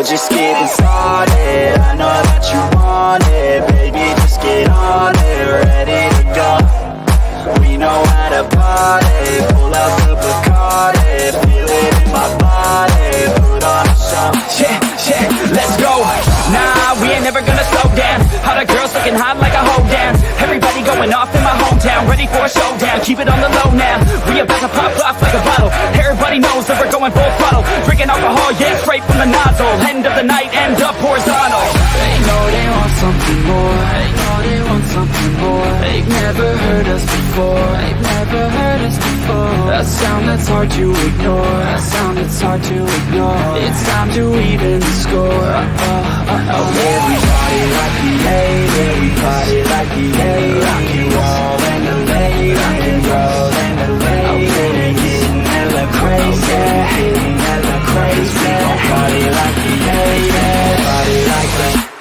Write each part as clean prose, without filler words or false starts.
we're just getting started. I know that you want it, baby, just get on it, ready to go. We know how to party, pull out the Bacardi, feel it in my body, put on a show. Yeah, let's go. Nah, we ain't never gonna slow down. All the girls looking hot like a hoe down. Everybody going off in my hometown, ready for a showdown. Keep it on the low now. We about to pop off like a bottle. Everybody knows that we're going full throttle. Drinking alcohol, yeah, straight from the nozzle. End of the night, end up horizontal. They know they want something more. They know they want something more. They've never heard us before. They've never heard us before. A sound that's hard to ignore. A sound that's hard to ignore. It's time to even the score. We party like we made it, we party like we made it. Rock and roll and the late, rock and roll and the late. Getting hella crazy, getting hella crazy. Party like we made it, party like we.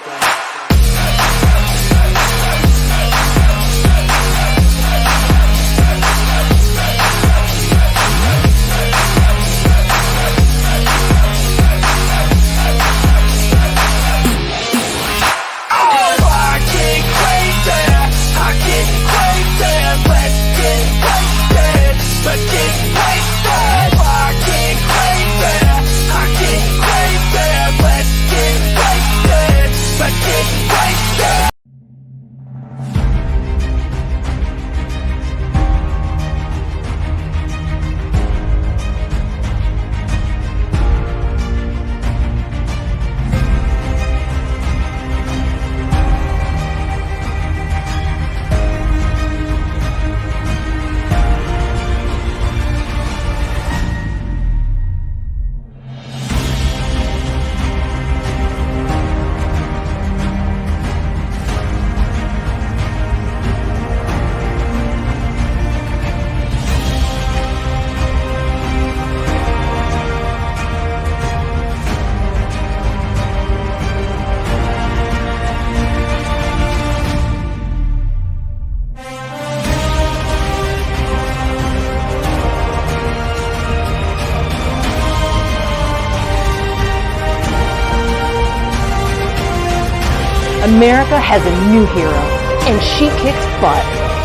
America has a new hero, and she kicks butt.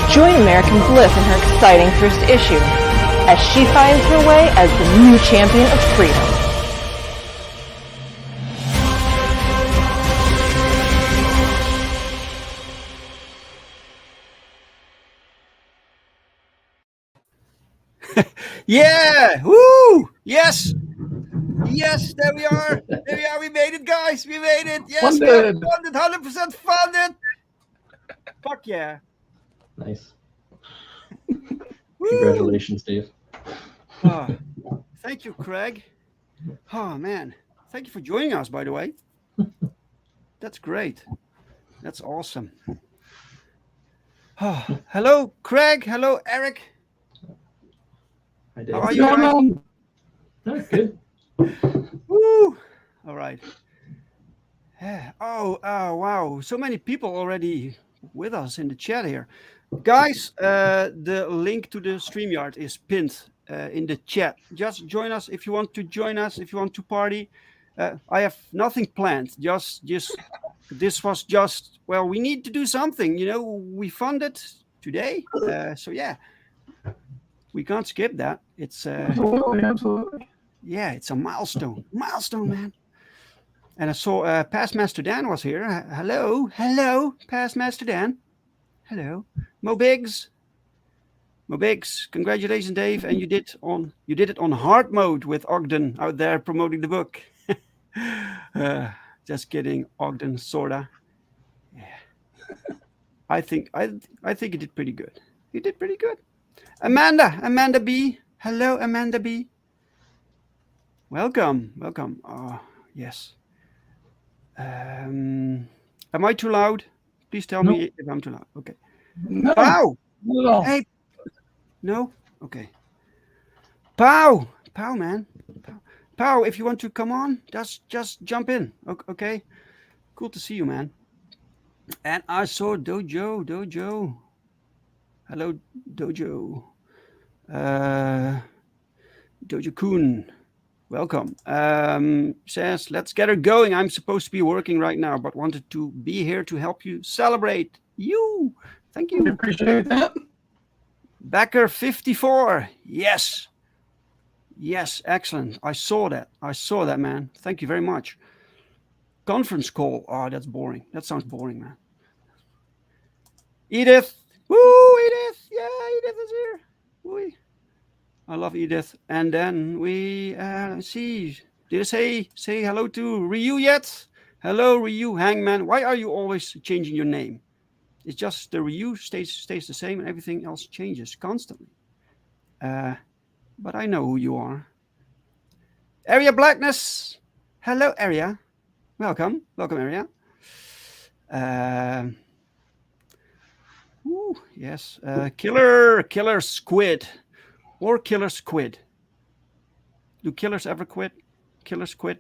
Join American Bliss in her exciting first issue, as she finds her way as the new champion of freedom. Yeah! Woo! Yes! Yes, there we are. There we are. We made it, guys. We made it. Yes, we are funded, 100% funded. Fuck yeah. Nice. Congratulations, Dave. Oh, thank you, Craig. Oh, man. Thank you for joining us, by the way. That's great. That's awesome. Oh, hello, Craig. Hello, Eric. Hi, Dave. How are you guys? Oh, good. Woo! All right. Oh, wow. So many people already with us in the chat here. Guys, the link to the StreamYard is pinned in the chat. Just join us if you want to join us, if you want to party. I have nothing planned. Just this was just, well, we need to do something. You know, we funded today. So, yeah, we can't skip that. It's Absolutely. Yeah, it's a milestone. Milestone, man. And I saw Past Master Dan was here. Hello, Past Master Dan. Hello, Mo Biggs. Congratulations, Dave. And you did it on hard mode with Ogden out there promoting the book. Just kidding, Ogden, sorta. Yeah. I think you did pretty good. You did pretty good. Amanda B. Hello, Amanda B. Welcome. Oh, yes. Am I too loud? Please tell me if I'm too loud. Okay. No. Pow! No. Hey. No? Okay. Pow, man. Pow, if you want to come on, just jump in. Okay. Cool to see you, man. And I saw Dojo. Hello, Dojo. Dojo Kun. Welcome. Says, let's get her going. I'm supposed to be working right now, but wanted to be here to help you celebrate you. Thank We you. appreciate that. Becker 54. Yes. Yes, excellent. I saw that, man. Thank you very much. Conference call. Oh, that's boring. That sounds boring, man. Edith. Woo, Edith. Yeah, Edith is here. Woo. I love Edith. And then we see. Did I say hello to Ryu yet? Hello, Ryu Hangman. Why are you always changing your name? It's just the Ryu stays the same and everything else changes constantly. But I know who you are. Area Blackness. Hello, Area. Welcome, Area. Yes, killer squid, or killer squid. Do killers ever quit? Killer squid.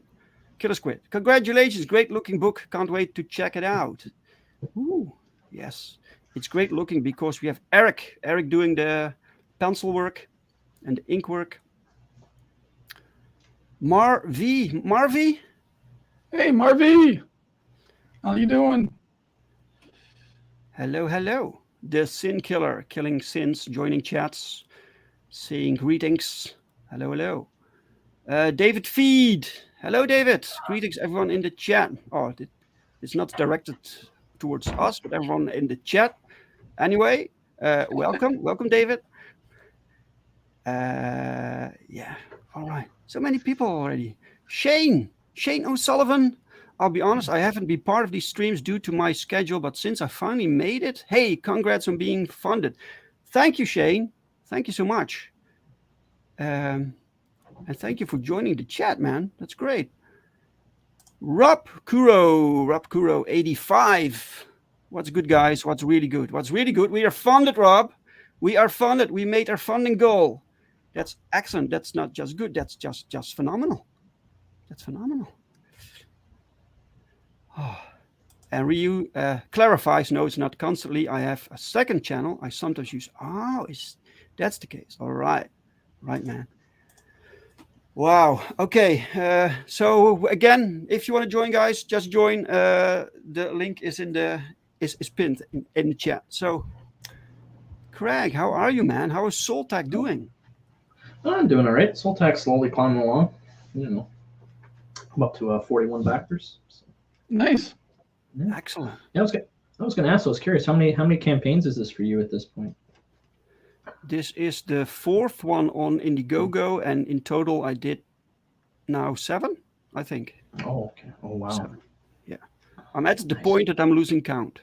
Congratulations, great looking book. Can't wait to check it out. Ooh, yes, it's great looking because we have Eric doing the pencil work and the ink work. Marvy. Hey, Marvy. How you doing? Hello. The Sin Killer, killing sins, joining chats, saying greetings. Hello. David Feed. Hello, David. Greetings, everyone in the chat. Oh, it's not directed towards us, but everyone in the chat. Anyway, welcome, David. Yeah, all right. So many people already. Shane O'Sullivan. I'll be honest, I haven't been part of these streams due to my schedule, but since I finally made it, hey, congrats on being funded. Thank you, Shane. Thank you so much. And thank you for joining the chat, man. That's great. Rob Kuro 85. What's good, guys? What's really good? We are funded, Rob. We are funded. We made our funding goal. That's excellent. That's not just good. That's just phenomenal. That's phenomenal. Oh. And Ryu clarifies, no, it's not constantly. I have a second channel. I sometimes use. Oh, that's the case. All right. Right, man. Wow. Okay. So again, if you want to join, guys, just join. The link is is pinned in the chat. So, Craig, how are you, man? How is Soltac doing? I'm doing all right. Soltac's slowly climbing along. You know, I'm up to 41 backers. So. Nice. Yeah. Excellent. Yeah, I was going to ask. I was curious. How many campaigns is this for you at this point? This is the fourth one on Indiegogo, and in total, I did now 7, I think. Oh, okay. Oh, wow. 7. Yeah, I'm at the point that I'm losing count.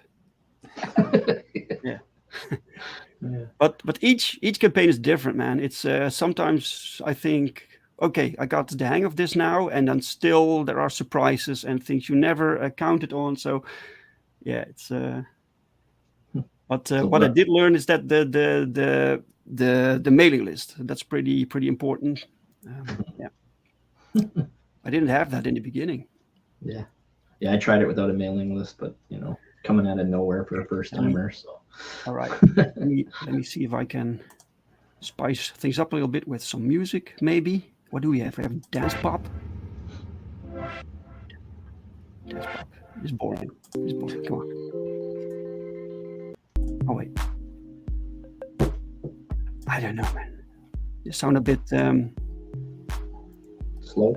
Yeah. Yeah. But each campaign is different, man. It's sometimes I think, okay, I got the hang of this now, and then still there are surprises and things you never counted on. So yeah, it's. But what I did learn is that the mailing list, that's pretty important. Yeah, I didn't have that in the beginning. Yeah, I tried it without a mailing list, but coming out of nowhere for a first timer. So. All right, let me see if I can spice things up a little bit with some music, maybe. What do we have? We have dance pop. Dance pop. It's boring. Come on. Oh wait. I don't know, man. You sound a bit Slow.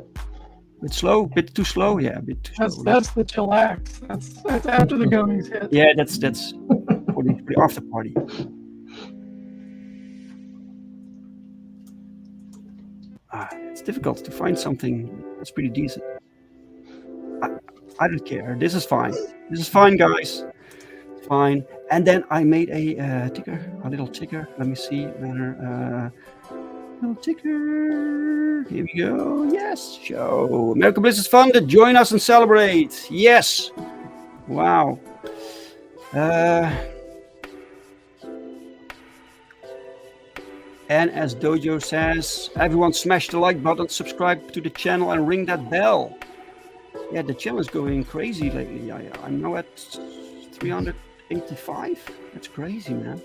bit slow, bit too slow. Yeah, a bit too slow. That's the chillax. That's after the goings hit. Yeah, that's for the after party. It's difficult to find something that's pretty decent. I don't care. This is fine. Guys. It's fine. And then I made a little ticker. Let me see whether little ticker. Here we go. Yes, show. American Bliss is funded. Join us and celebrate. Yes. Wow. And as Dojo says, everyone smash the like button, subscribe to the channel, and ring that bell. Yeah, the channel is going crazy lately. I'm now at 385. That's crazy, man.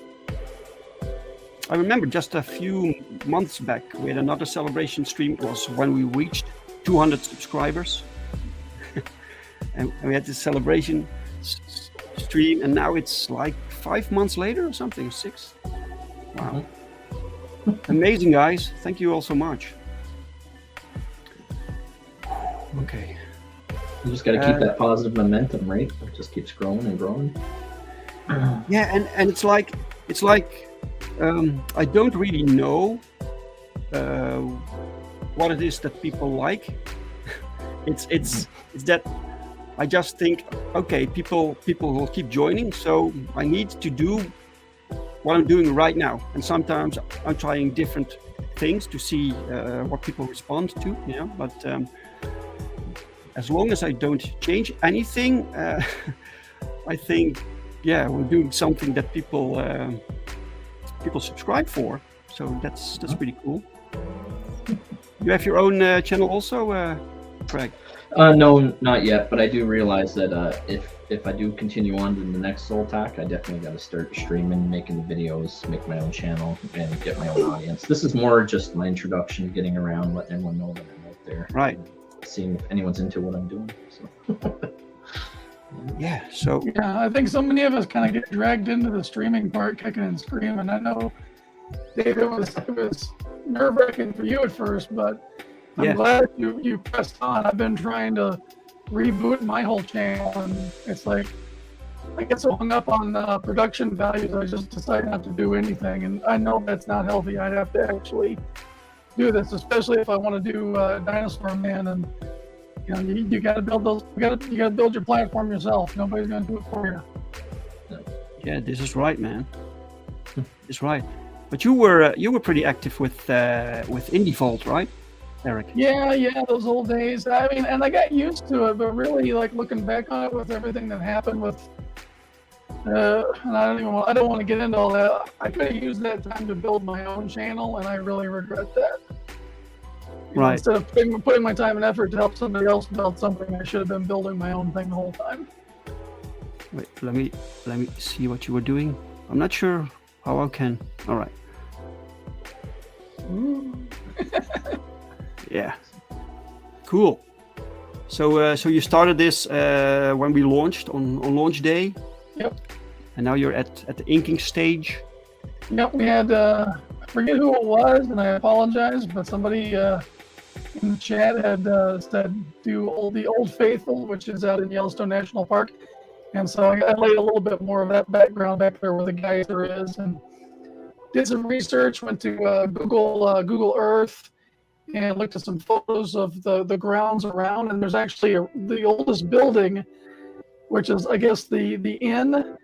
I remember just a few months back, we had another celebration stream. It was when we reached 200 subscribers. And we had this celebration stream, and now it's like 5 months later or something, 6. Wow. Amazing, guys. Thank you all so much. Okay. You just got to keep that positive momentum, right? It just keeps growing and growing. Yeah, and it's like I don't really know what it is that people like. It's that I just think, okay, people will keep joining, so I need to do what I'm doing right now. And sometimes I'm trying different things to see what people respond to, you know. But as long as I don't change anything, I think, yeah, we're doing something that people subscribe for. So that's pretty cool. You have your own channel also, Craig? No, not yet. But I do realize that if I do continue on to the next Soul Tack, I definitely got to start streaming, making the videos, make my own channel, and get my own audience. This is more just my introduction, getting around, letting everyone know that I'm out there, right? Seeing if anyone's into what I'm doing. So. Yeah. So. Yeah, I think so many of us kind of get dragged into the streaming part, kicking and screaming. I know, Dave, it was nerve-wracking for you at first, but I'm glad you pressed on. I've been trying to reboot my whole channel, and it's like I get so hung up on production values, I just decide not to do anything. And I know that's not healthy. I'd have to actually do this, especially if I want to do Dinosaur Man. And you know, you got to build those. You got to build your platform yourself. Nobody's going to do it for you. Yeah, this is right, man. It's right. But you were pretty active with Indie Vault, right, Eric? Yeah, those old days. I mean, and I got used to it, but really, like looking back on it with everything that happened with, and I don't want to get into all that. I could have used that time to build my own channel, and I really regret that. Right. Instead of putting my time and effort to help somebody else build something, I should have been building my own thing the whole time. Wait, let me see what you were doing. I'm not sure how I can. All right. Yeah. Cool. So you started this when we launched on launch day. Yep. And now you're at the inking stage. Yep. We had I forget who it was, and I apologize, but somebody in the chat had said do the Old Faithful, which is out in Yellowstone National Park, and so I laid a little bit more of that background back there where the geyser is, and did some research. Went to Google Earth and looked at some photos of the grounds around, and there's actually the oldest building, which is, I guess, the inn,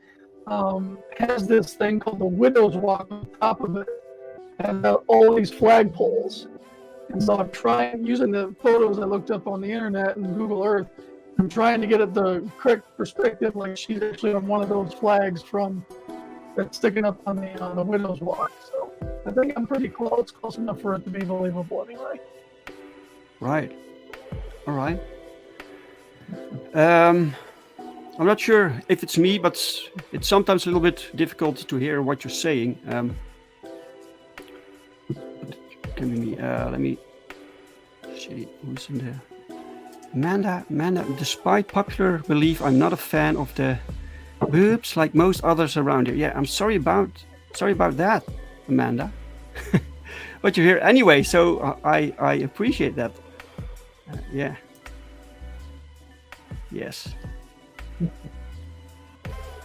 has this thing called the Widow's Walk on top of it, and all these flagpoles. And so I'm trying, using the photos I looked up on the internet and Google Earth, I'm trying to get at the correct perspective, like she's actually on one of those flags that's sticking up on the Widow's Walk. So I think I'm pretty close enough for it to be believable anyway. Right. All right. I'm not sure if it's me, but it's sometimes a little bit difficult to hear what you're saying. Can be me. Let me see who's in there. Amanda, despite popular belief, I'm not a fan of the boobs like most others around here. Yeah, I'm sorry about that, Amanda. But you're here anyway, so I appreciate that. Yeah. Yes.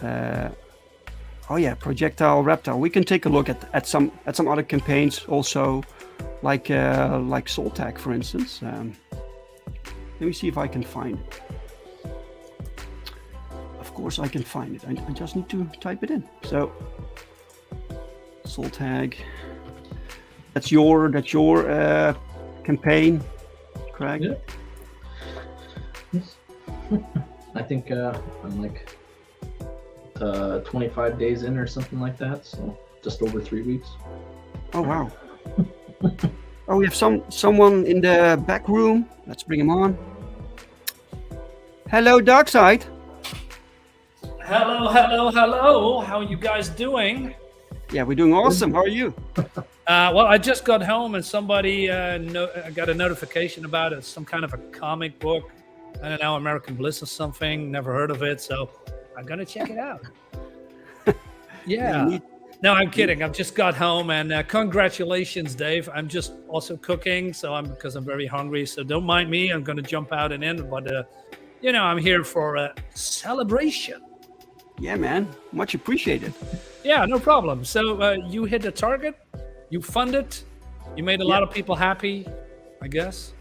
Oh yeah, Projectile Reptile. We can take a look at some other campaigns also, like Soul Tack, for instance. Let me see if I can find it. Of course I can find it. I just need to type it in. So Soul Tag. That's your campaign, Craig. Yeah. Yes. I think I'm like 25 days in or something like that, so just over 3 weeks. Oh wow. Oh, we have someone in the back room. Let's bring him on. Hello, Darkside. Hello. How are you guys doing? Yeah, we're doing awesome. How are you? Well, I just got home and somebody got a notification about it, some kind of a comic book. I don't know, American Bliss or something. Never heard of it, so I'm gonna check it out. Yeah. No, I'm kidding. I've just got home, and congratulations, Dave. I'm just also cooking, because I'm very hungry. So don't mind me. I'm gonna jump out and in, but I'm here for a celebration. Yeah, man. Much appreciated. Yeah, no problem. So you hit the target, you funded, you made a lot of people happy, I guess.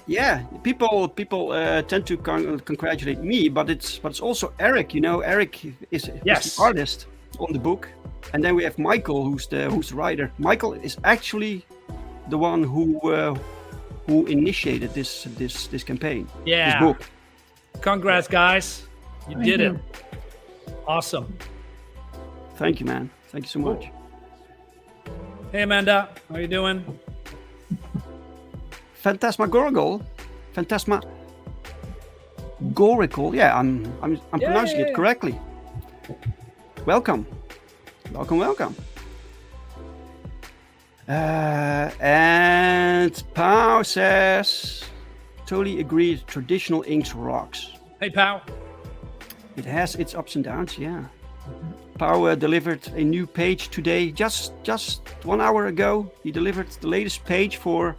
Yeah. People tend to congratulate me, but it's also Eric. Eric is the artist on the book, and then we have Michael, who's the writer. Michael is actually the one who initiated this campaign. Yeah. This book. Congrats, guys. You did it. Awesome. Thank you, man. Thank you so much. Hey, Amanda. How you doing? Phantasmagorical. Yeah, I'm pronouncing it correctly. Welcome. And Pau says, totally agree. Traditional inks rocks. Hey, Pau. It has its ups and downs, yeah. Pau delivered a new page today, just 1 hour ago. He delivered the latest page for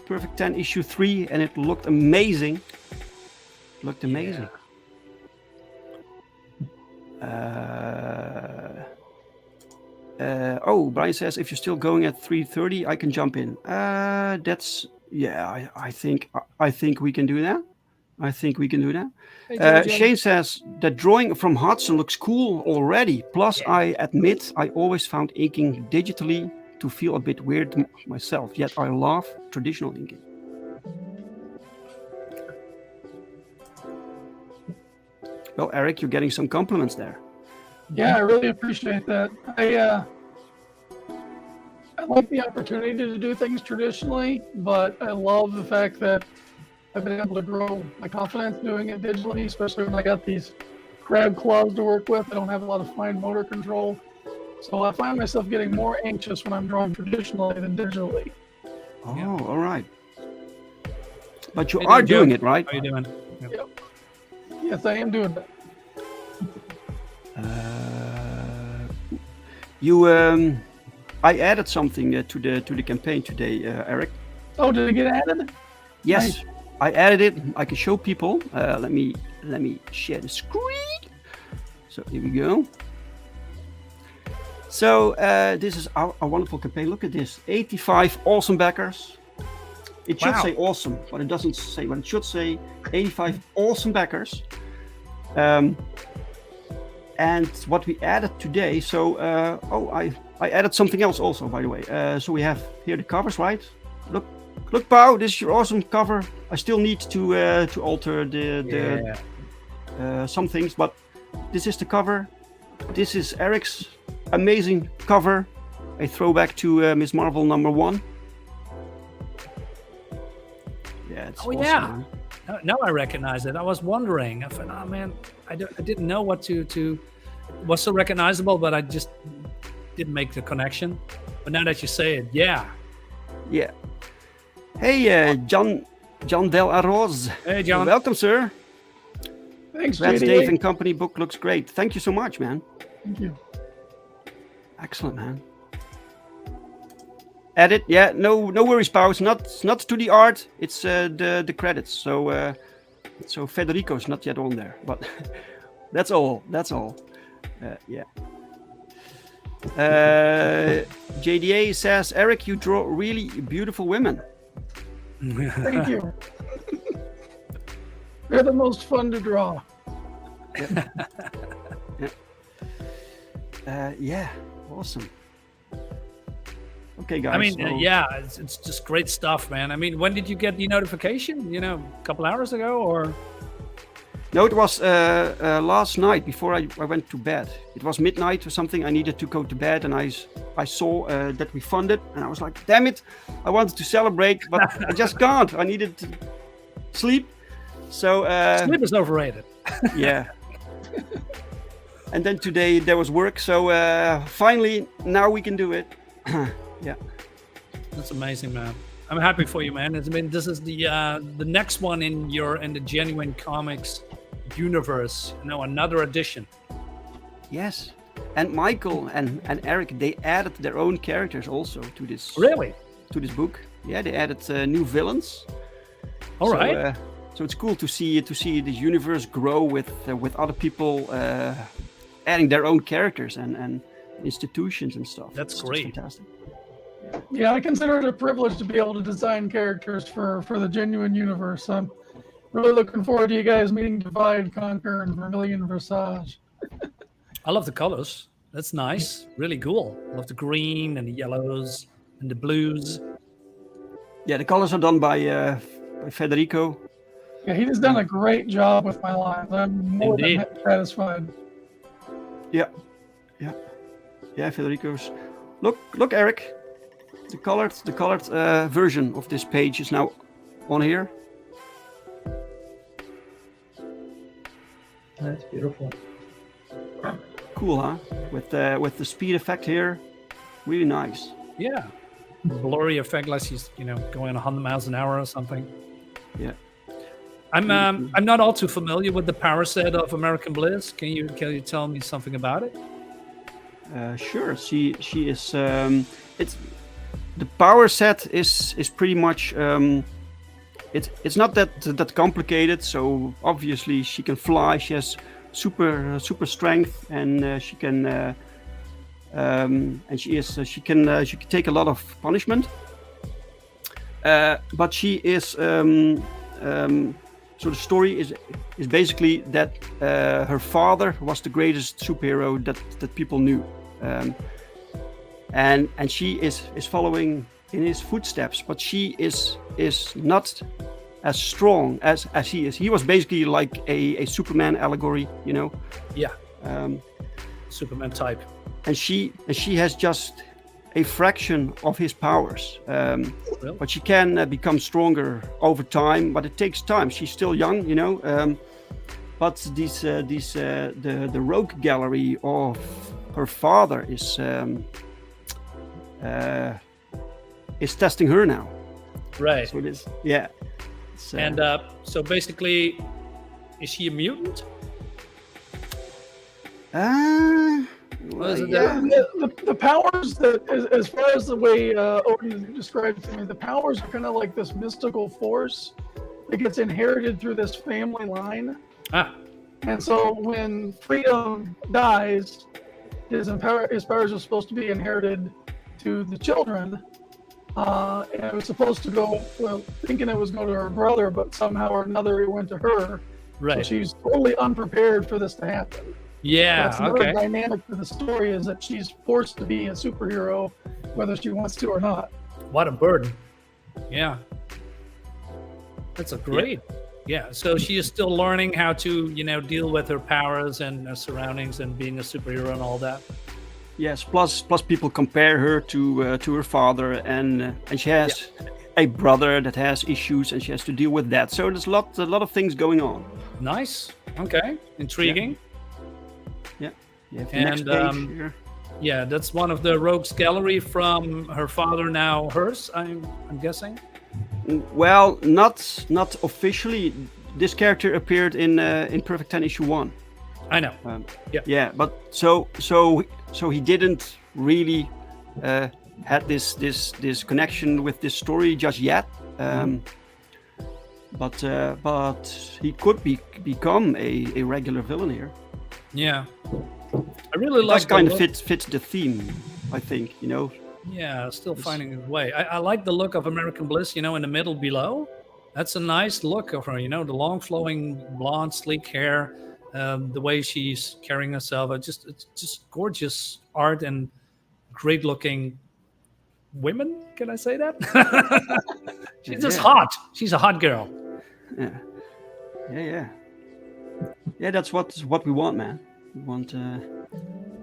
Perfect 10 issue 3, and it looked amazing. Yeah. Brian says, if you're still going at 3:30, I can jump in. I think we can do that. Hey, Shane says, the drawing from Hudson looks cool already. Plus, I admit I always found inking digitally to feel a bit weird myself, yet I love traditional inking. Well, Eric, you're getting some compliments there. Yeah, I really appreciate that. I like the opportunity to do things traditionally, but I love the fact that I've been able to grow my confidence doing it digitally, especially when I got these crab claws to work with. I don't have a lot of fine motor control. So I find myself getting more anxious when I'm drawing traditionally than digitally. Oh, all right. But you are doing it, right? How are you doing? Yep. Yes, I am doing that. I added something to the campaign today, Eric. Oh, did it get added? Yes, Nice. I added it. I can show people. Let me share the screen. So here we go. So this is our wonderful campaign. Look at this, 85 awesome backers. It should say awesome, but it doesn't say what it should say. 85 awesome backers. And what we added today. So I added something else also, by the way. So we have here the covers, right? Look, Pau, this is your awesome cover. I still need to alter the some things, but this is the cover. This is Eric's amazing cover, a throwback to Miss Marvel #1. Yeah, it's awesome, man. Now I recognize it. I was wondering. I thought, oh man, I didn't know what to was so recognizable, but I just didn't make the connection. But now that you say it, yeah. Hey, John Del Arroz. Hey, John. Welcome, sir. Thanks, That's JD. Dave and Company book looks great. Thank you so much, man. Thank you. Excellent, man. Edit, yeah, no worries, Pau. It's not to the art. It's the credits. So Federico's not yet on there, but that's all. Yeah. JDA says, Eric, you draw really beautiful women. Thank you. They're the most fun to draw. Yeah, awesome. Okay, guys. I mean, so- it's just great stuff, man. I mean, when did you get the notification? A couple hours ago, or? No, it was last night before I went to bed. It was midnight or something. I needed to go to bed, and I saw that we funded, and I was like, damn it, I wanted to celebrate, but I just can't. I needed to sleep. So Sleep is overrated. yeah. And then today there was work, so finally now we can do it. Yeah. That's amazing, man. I'm happy for you, man. I mean, this is the next one in the Genuine Comics universe. Another edition. Yes. And Michael and Eric, they added their own characters also to this. Really? To this book. Yeah, they added new villains. All right. So it's cool to see the universe grow with other people adding their own characters and institutions and stuff. That's It's great. fantastic. Yeah, I consider it a privilege to be able to design characters for the Genuine universe. I'm really looking forward to you guys meeting Divide, Conquer, and Vermilion Versage. I love the colors. That's nice. Really cool. I love the green and the yellows and the blues. Yeah, the colors are done by Federico. Yeah, he has done a great job with my lines. I'm more Indeed. than satisfied. Yeah, Federico's. Look, Eric. The colored version of this page is now on here. That's beautiful. Cool, huh? With the speed effect here, really nice. Yeah. Blurry effect, like she's going 100 miles an hour or something. Yeah. I'm not all too familiar with the power set of American Bliss. Can you tell me something about it? Sure. She is. It's the power set is pretty much. It's not that complicated. So obviously she can fly. She has super strength, and she can. And she can take a lot of punishment. But she is. So the story is basically that her father was the greatest superhero that people knew, and she is following in his footsteps. But she is not as strong as he is. He was basically like a Superman allegory, Yeah. Superman type. And she has just a fraction of his powers, Really? but she can become stronger over time. But it takes time. She's still young, but the rogue gallery of her father is testing her now. Right. So it is, yeah. And so basically, is she a mutant? Well, is it yeah. The powers that, as far as the way Odin described to me, the powers are kind of like this mystical force that gets inherited through this family line. And so when Freedom dies, his powers are supposed to be inherited to the children. And it was supposed to go, thinking it was going to her brother, but somehow or another it went to her. Right. So she's totally unprepared for this to happen. Yeah. That's another Okay. dynamic to the story, is that she's forced to be a superhero, whether she wants to or not. What a burden. Yeah. That's a great. Yeah. So she is still learning how to, deal with her powers and her surroundings and being a superhero and all that. Yes. Plus people compare her to her father, and she has a brother that has issues, and she has to deal with that. So there's a lot of things going on. Nice. Okay. Intriguing. Yeah. The And, next page here. Yeah, that's one of the rogues gallery from her father, now hers, I'm guessing. Well, not officially. This character appeared in Perfect 10 issue 1. I know. Yeah, but so he didn't really had this connection with this story just yet. But he could become a regular villain here. Yeah. I really It like does kind the of look. fits the theme, I think. Yeah, still finding his way. I like the look of American Bliss, in the middle below. That's a nice look of her, the long flowing blonde, sleek hair, the way she's carrying herself. It's just gorgeous art and great looking women. Can I say that? She's just hot. She's a hot girl. Yeah. That's what we want, man. We want.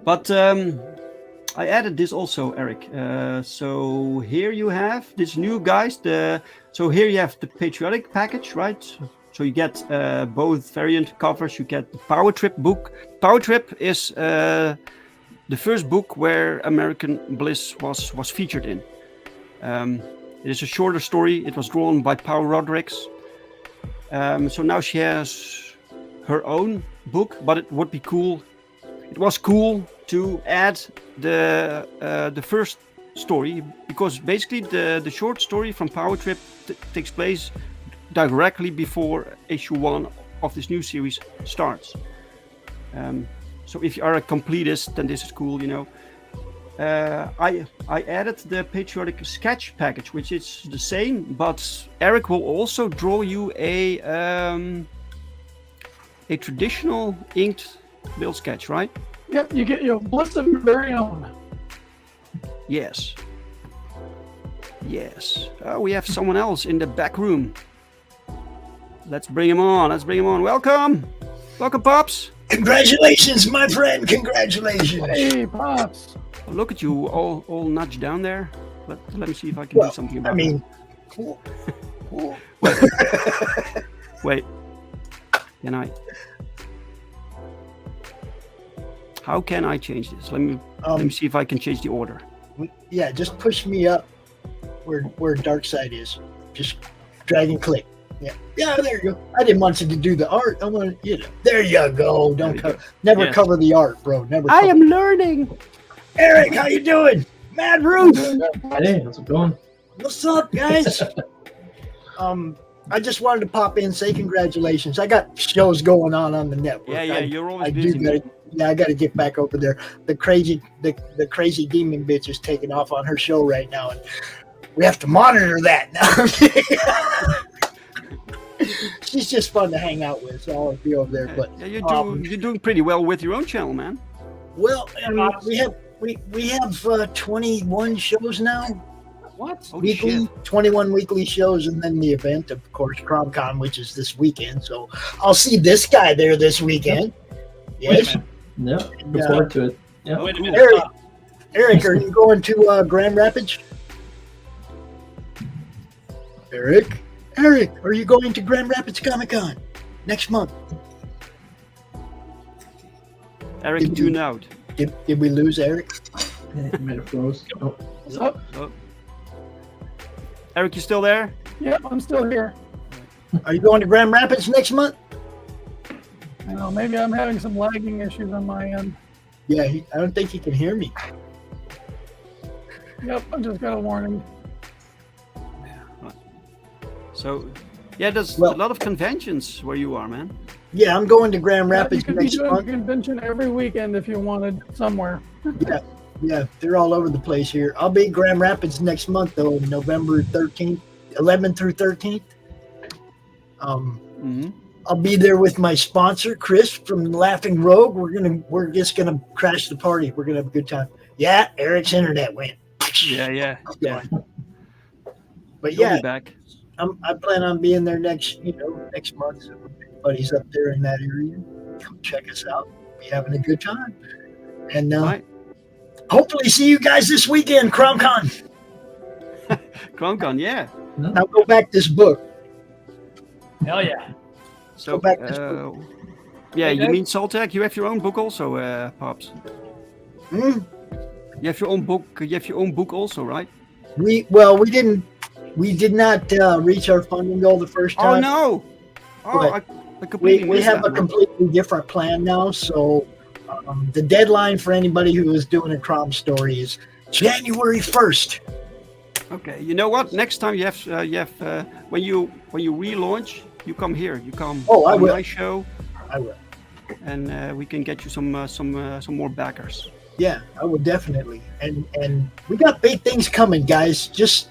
But I added this also, Eric. So here you have this new guys. So here you have the patriotic package, right? So you get both variant covers. You get the Power Trip book. Power Trip is the first book where American Bliss was featured in. It is a shorter story. It was drawn by Paul Rodericks. So now she has her own book, but it would be cool. It was cool to add the first story, because basically the short story from Power Trip takes place directly before issue 1 of this new series starts. So if you are a completist, then this is cool, you know. I added the patriotic sketch package, which is the same, but Eric will also draw you a traditional inked build sketch, right? Yep, you get your Bliss of your very own. Yes. Yes. Oh, we have someone else in the back room. Let's bring him on. Welcome. Welcome, Pops. Congratulations, my friend. Congratulations. Hey, Pops. Look at you, all nudged down there. Let me see if I can do something about it. Cool. Wait. Can I? How can I change this? Let me see if I can change the order. Yeah, just push me up where dark side is. Just drag and click. Yeah, there you go. I didn't want you to do the art. I want there you go. Don't never cover the art, bro. Never. I am learning. Eric, how you doing? Mad Ruth. Hey, how's it going? What's up, guys? I just wanted to pop in and say congratulations. I got shows going on the network. Yeah, you're always busy. I got to get back over there. The crazy demon bitch is taking off on her show right now, and we have to monitor that now. She's just fun to hang out with, so I'll be over there. But yeah, you're doing pretty well with your own channel, man. Well, we have 21 shows now. What? Weekly, 21 weekly shows, and then the event, of course, CromCon, which is this weekend. So I'll see this guy there this weekend. Yes. Yeah, look forward to it. Yeah. Eric, are you going to Grand Rapids? Eric, are you going to Grand Rapids Comic-Con next month? Eric, tune out. Did we lose Eric? You might have froze. Oh. Eric, you still there? Yep, I'm still here. Are you going to Grand Rapids next month? Maybe I'm having some lagging issues on my end. Yeah, I don't think he can hear me. Yep, I just got a warning. So, yeah, there's a lot of conventions where you are, man. Yeah, I'm going to Grand Rapids you could next be doing month. a convention every weekend if you wanted somewhere. Yeah, they're all over the place here. I'll be in Grand Rapids next month, though, November 13th, 11th through 13th. I'll be there with my sponsor, Chris from Laughing Rogue. We're just gonna crash the party. We're gonna have a good time. Yeah, Eric's internet went. Yeah. But You'll be back. I plan on being there next month. So everybody's up there in that area. Come check us out. Be having a good time. And hopefully see you guys this weekend, CromCon. CromCon, yeah. Now go back this book. Hell yeah. So, go back this book. Yeah, you mean Soltec? You have your own book also, Pops. You have your own book. You have your own book also, right? We did not reach our funding goal the first time. Oh no! I completely we missed have that, a completely different plan now. So the deadline for anybody who is doing a Crom story is January 1st. Okay, you know what? Next time you have when you relaunch, you come here. You come. Oh, I on will. My show. I will. And we can get you some more backers. Yeah, I will definitely. And we got big things coming, guys. Just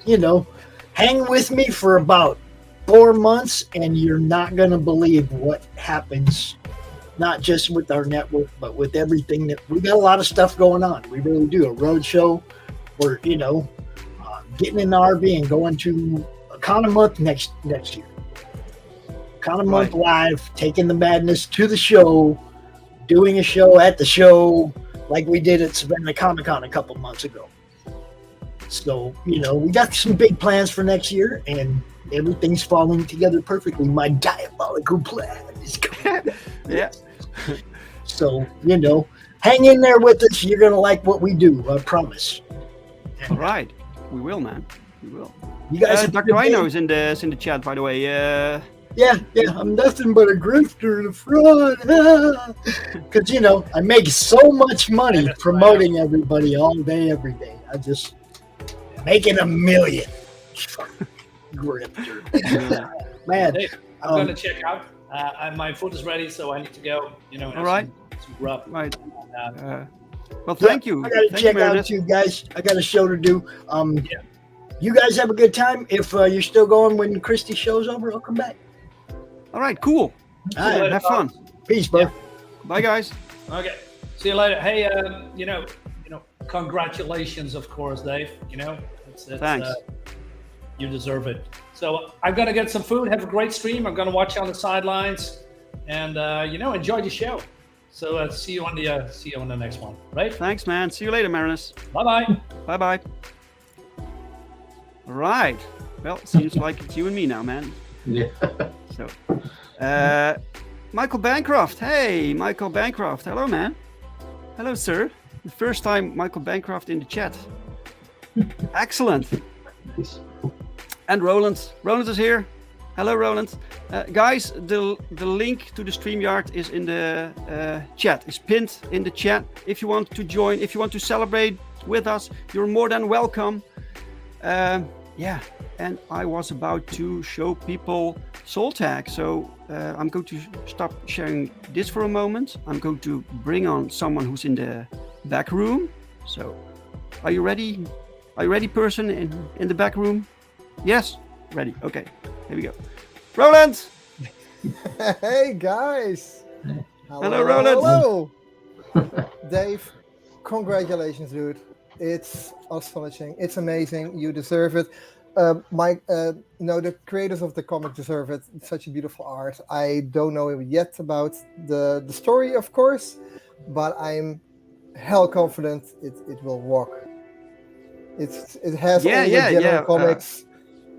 hang with me for about 4 months, and you're not gonna believe what happens. Not just with our network, but with everything that we got. A lot of stuff going on. We really do. A road show. We're getting in the RV and going to a Con a Month next year. Con a Month live, taking the madness to the show, doing a show at the show like we did at Savannah Comic Con a couple months ago. So, we got some big plans for next year, and everything's falling together perfectly. My diabolical plan is coming. Yeah. So, hang in there with us. You're going to like what we do, I promise. All right. We will, man. We will. You guys have a Dr. good day. Rhino is in the chat, by the way. Yeah, I'm nothing but a grifter in the front. Because, I make so much money promoting everybody all day, every day. I just making $1 million. Grifter. Man. Dave, I'm going to check out. My food is ready, so I need to go. All right. Some grub. Right. Well, thank you. I got to Thank check you, out Meredith. too, guys. I got a show to do. You guys have a good time. If you're still going when Christy's show's over, I'll come back. All right, cool. All right. Have fun. Peace, bro. Yeah. Bye, guys. Okay. See you later. Hey, congratulations, of course, Dave. It's, Thanks. You deserve it. So I've got to get some food. Have a great stream. I'm going to watch you on the sidelines, and enjoy the show. So see you on the next one. Right? Thanks, man. See you later, Marinus. Bye bye. Bye-bye. All right. Well, seems like it's you and me now, man. Yeah. So, Michael Bancroft. Hey, Michael Bancroft. Hello, man. Hello, sir. The first time Michael Bancroft in the chat. Excellent. Nice. And Roland. Roland is here. Hello, Roland. Guys, the link to the StreamYard is in the chat. It's pinned in the chat. If you want to join, if you want to celebrate with us, you're more than welcome. Yeah, and I was about to show people soul tag, so I'm going to stop sharing this for a moment. I'm going to bring on someone who's in the back room. So, are you ready? Are you ready, person in the back room? Yes, ready. Okay, here we go. Roland. Hey guys. Hello, Roland. Hello. Dave, congratulations, dude. It's astonishing. It's amazing. You deserve it. The creators of the comic deserve it. It's such a beautiful art. I don't know yet about the story, of course, but I'm hell confident it will work. It has all the general comics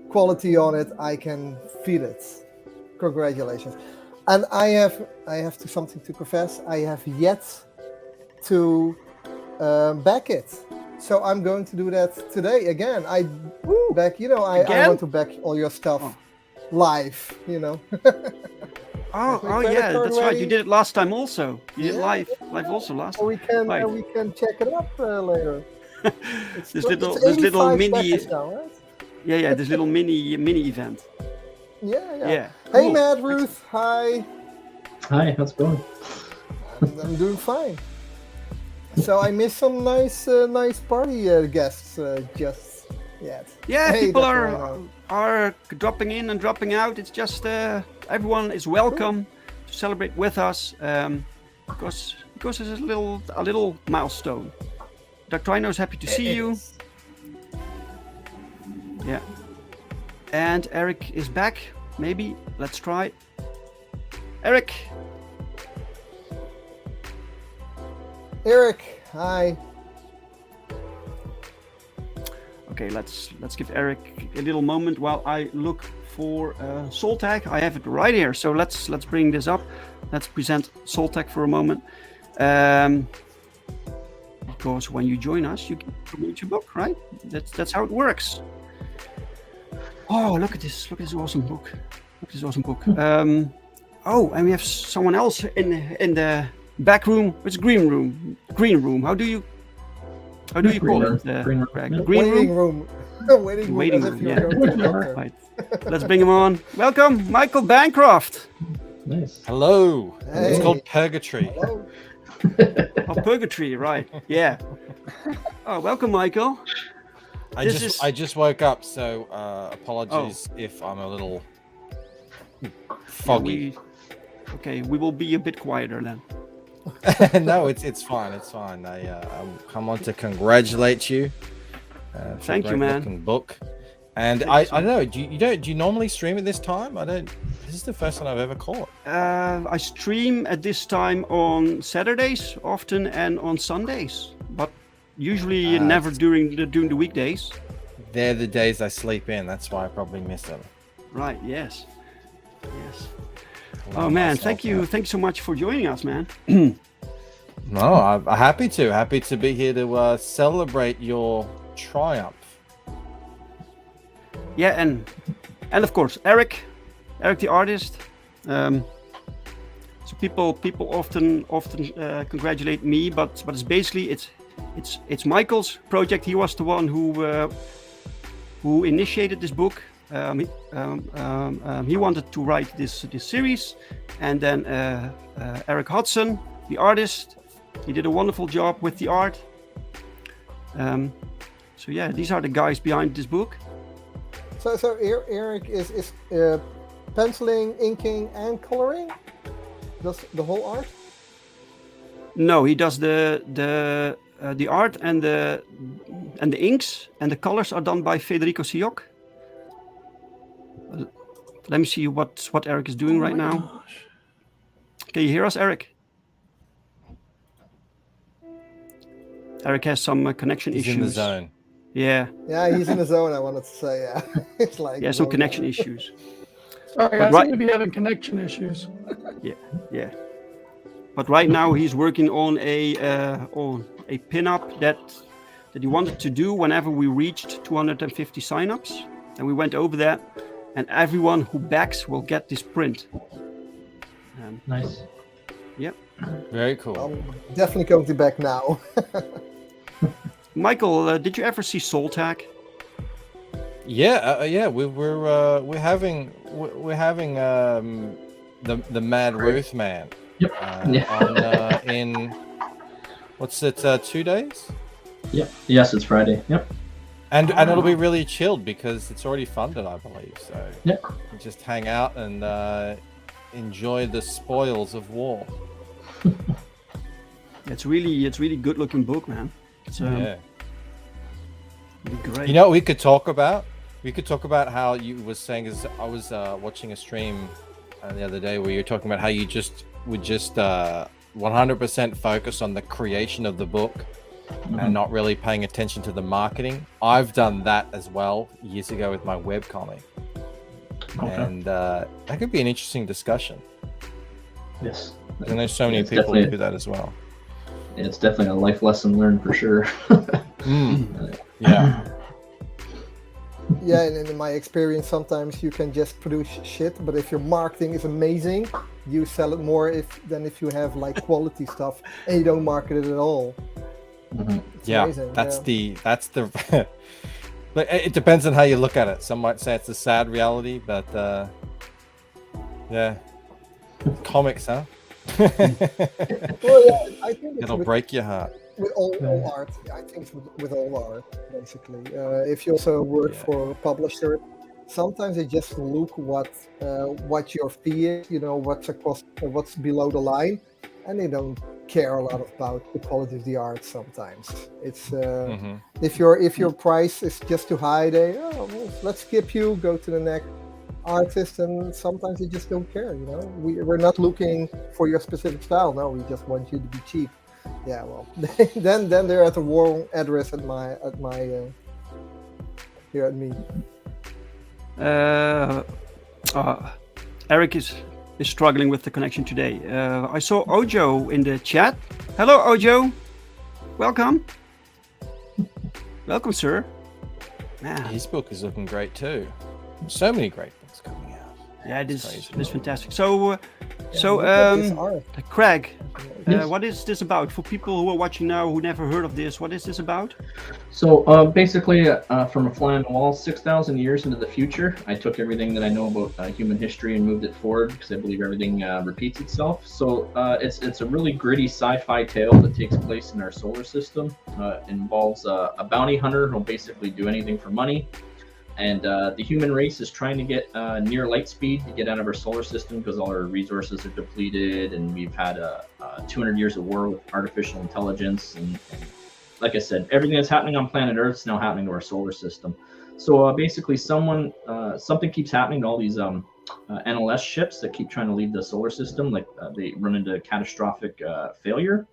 quality on it. I can feel it. Congratulations. And I have something to confess. I have yet to back it. So I'm going to do that today again. I want to back all your stuff live, Oh yeah, that's right. You did it last time also. You did live also last time. We can check it up later. This little mini. Now, right? Yeah, this little mini event. Yeah. Cool. Hey, Matt, Ruth. Hi. Hi, how's it going? I'm doing fine. So I missed some nice party guests just yet. Yeah, Hey, people Dr. are dropping in and dropping out. It's just everyone is welcome to celebrate with us because it's a little milestone. Dr. Rhino is happy to see you. Yeah, and Eric is back. Maybe let's try. Eric. Eric, hi. Okay, let's give Eric a little moment while I look for soul tag. I have it right here, so let's bring this up. Let's present soul tag for a moment. Because when you join us, you can promote your book, right? That's how it works. Oh, look at this awesome book. And we have someone else in the back room. It's green room. How do you call it? Waiting room. Waiting room. Yeah. Right. Let's bring him on. Welcome, Michael Bancroft. Nice. Hello. Hey. It's called Purgatory. Hello. Oh, Purgatory, right? Yeah. Oh, welcome, Michael. I just woke up, so apologies if I'm a little foggy. We will be a bit quieter then. No, it's fine. It's fine. I come on to congratulate you. Thank you, man. Looking book. And I don't know. Do you normally stream at this time? I don't. This is the first time I've ever caught. I stream at this time on Saturdays often and on Sundays, but usually never during the weekdays. they're the days I sleep in. That's why I probably miss them. Right. Yes. Oh man, thank you so much for joining us, man. No, I'm happy to be here to celebrate your triumph. Yeah, and of course Eric the artist. So people often congratulate me, but it's basically it's Michael's project. He was the one who initiated this book. He wanted to write this series, and then Eric Hudson, the artist, he did a wonderful job with the art. So yeah, these are the guys behind this book. So Eric is penciling, inking, and coloring. Does the whole art? No, he does the art and the inks, and the colors are done by Federico Siok. Let me see what Eric is doing right now. Can you hear us, Eric? Eric has some connection issues. He's in the zone. Yeah. Yeah, he's in the zone. I wanted to say, yeah. It's like some connection issues. Sorry, I seem to be having connection issues. Yeah. But right now he's working on a pin-up that he wanted to do whenever we reached 250 signups, and we went over that, and everyone who backs will get this print. Nice. Yep. Very cool. I'm definitely going to back now. Michael, did you ever see Soul Tack? Yeah, we're having the Mad Ruth Man. Yep. In what's it? 2 days. Yep. Yes, it's Friday. Yep. And it'll be really chilled because it's already funded, I believe. So yep. You just hang out and enjoy the spoils of war. It's really good looking book, man. It's yeah. Great. You know what we could talk about? We could talk about how you was saying, is I was watching a stream the other day where you're talking about how you would 100% focus on the creation of the book and not really paying attention to the marketing. I've done that as well years ago with my webcomic. Okay. And that could be an interesting discussion. Yes. And there's so many people who do that as well. It's definitely a life lesson learned for sure. Yeah. Yeah, and in my experience, sometimes you can just produce shit, but if your marketing is amazing, you sell it more than if you have like quality stuff and you don't market it at all. Yeah, amazing. that's the it depends on how you look at it. Some might say it's a sad reality, but yeah, comics, huh? Well, yeah, I think it'll break your heart. With all art, I think it's with all art, basically. If you also work for a publisher, sometimes they just look what your fee is, what's below the line, and they don't care a lot about the quality of the art. Sometimes it's if your price is just too high, let's skip you, go to the next artist, and sometimes they just don't care. We're not looking for your specific style. No, we just want you to be cheap. Yeah, well, then they're at the wrong address at my here at me. Eric is struggling with the connection today. I saw Ojo in the chat. Hello, Ojo. Welcome. Welcome, sir. Man, his book is looking great too. So many great books coming out. Yeah, this is fantastic. So Craig, yes. What is this about for people who are watching now who never heard of this? What is this about? So basically, from a fly on the wall, 6,000 years into the future, I took everything that I know about human history and moved it forward because I believe everything repeats itself. So it's a really gritty sci-fi tale that takes place in our solar system. It involves a bounty hunter who'll basically do anything for money. And the human race is trying to get near light speed to get out of our solar system because all our resources are depleted, and we've had 200 years of war with artificial intelligence. And like I said, everything that's happening on planet Earth is now happening to our solar system. So basically, something keeps happening to all these NLS ships that keep trying to leave the solar system. Like they run into catastrophic failure.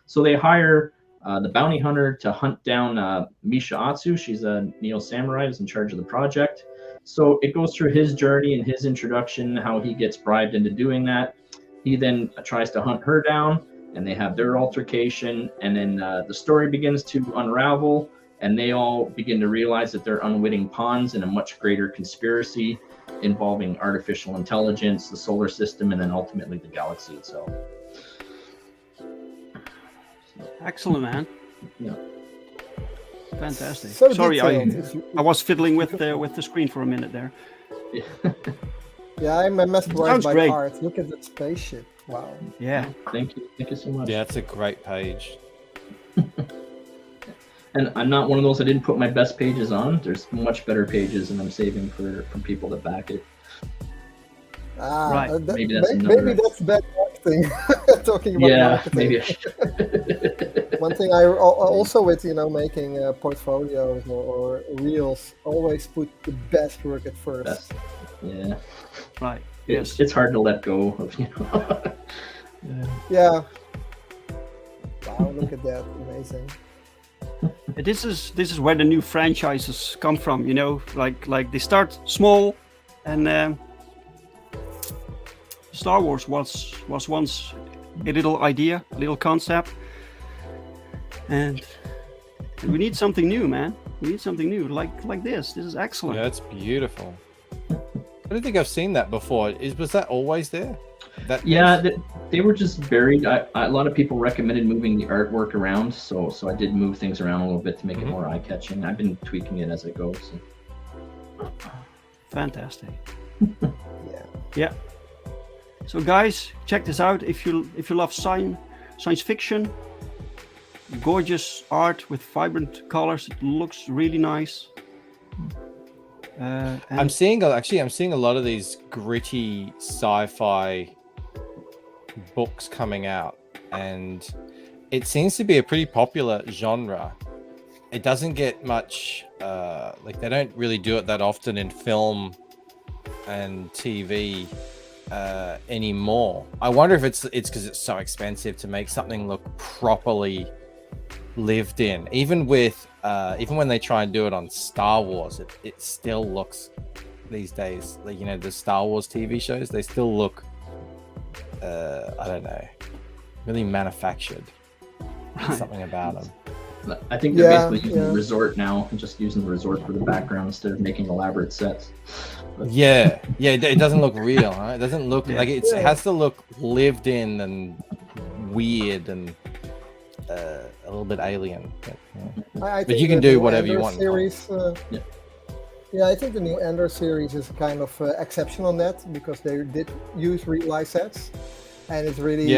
So they hire the bounty hunter to hunt down Misha Atsu. She's a Neo Samurai who's in charge of the project. So it goes through his journey and his introduction, how he gets bribed into doing that. He then tries to hunt her down, and they have their altercation, and then the story begins to unravel, and they all begin to realize that they're unwitting pawns in a much greater conspiracy involving artificial intelligence, the solar system, and then ultimately the galaxy itself. Excellent, man. Yeah. Fantastic. So Sorry, detailed. I was fiddling with the screen for a minute there. Yeah, I'm mesmerized Sounds by great. art. Look at that spaceship. Wow. Yeah. Thank you so much. Yeah, it's a great page. And I'm not one of those, I didn't put my best pages on. There's much better pages, and I'm saving for people that back it. Right. Maybe that's maybe that's bad marketing. Talking about marketing. maybe I should. One thing I also with making portfolios or reels, always put the best work at first. Yeah. Right. It's hard to let go of, Yeah. Wow, look at that. Amazing. This is where the new franchises come from, like they start small, and Star Wars was once a little idea, a little concept, and we need something new, man. We need something new, like this. This is excellent. Yeah, it's beautiful. I don't think I've seen that before. Was that always there? They were just buried. A lot of people recommended moving the artwork around, so I did move things around a little bit to make it more eye-catching. I've been tweaking it as I go. So. Fantastic. Yeah. Yeah. So guys, check this out. If you love science fiction, gorgeous art with vibrant colors, it looks really nice. I'm seeing a lot of these gritty sci-fi books coming out, and it seems to be a pretty popular genre. It doesn't get much they don't really do it that often in film and TV anymore. I wonder if it's because it's so expensive to make something look properly lived in. Even when they try and do it on Star Wars, it still looks these days, the Star Wars TV shows, they still look I don't know, really manufactured. There's something about them. I think they're basically using the resort now, and just using the resort for the background instead of making elaborate sets. Yeah, it doesn't look real, huh? It doesn't look like it has to look lived in and weird and a little bit alien. But you can do whatever you want. Series, I think the new Ender series is kind of exception on that, because they did use real sets, and it's really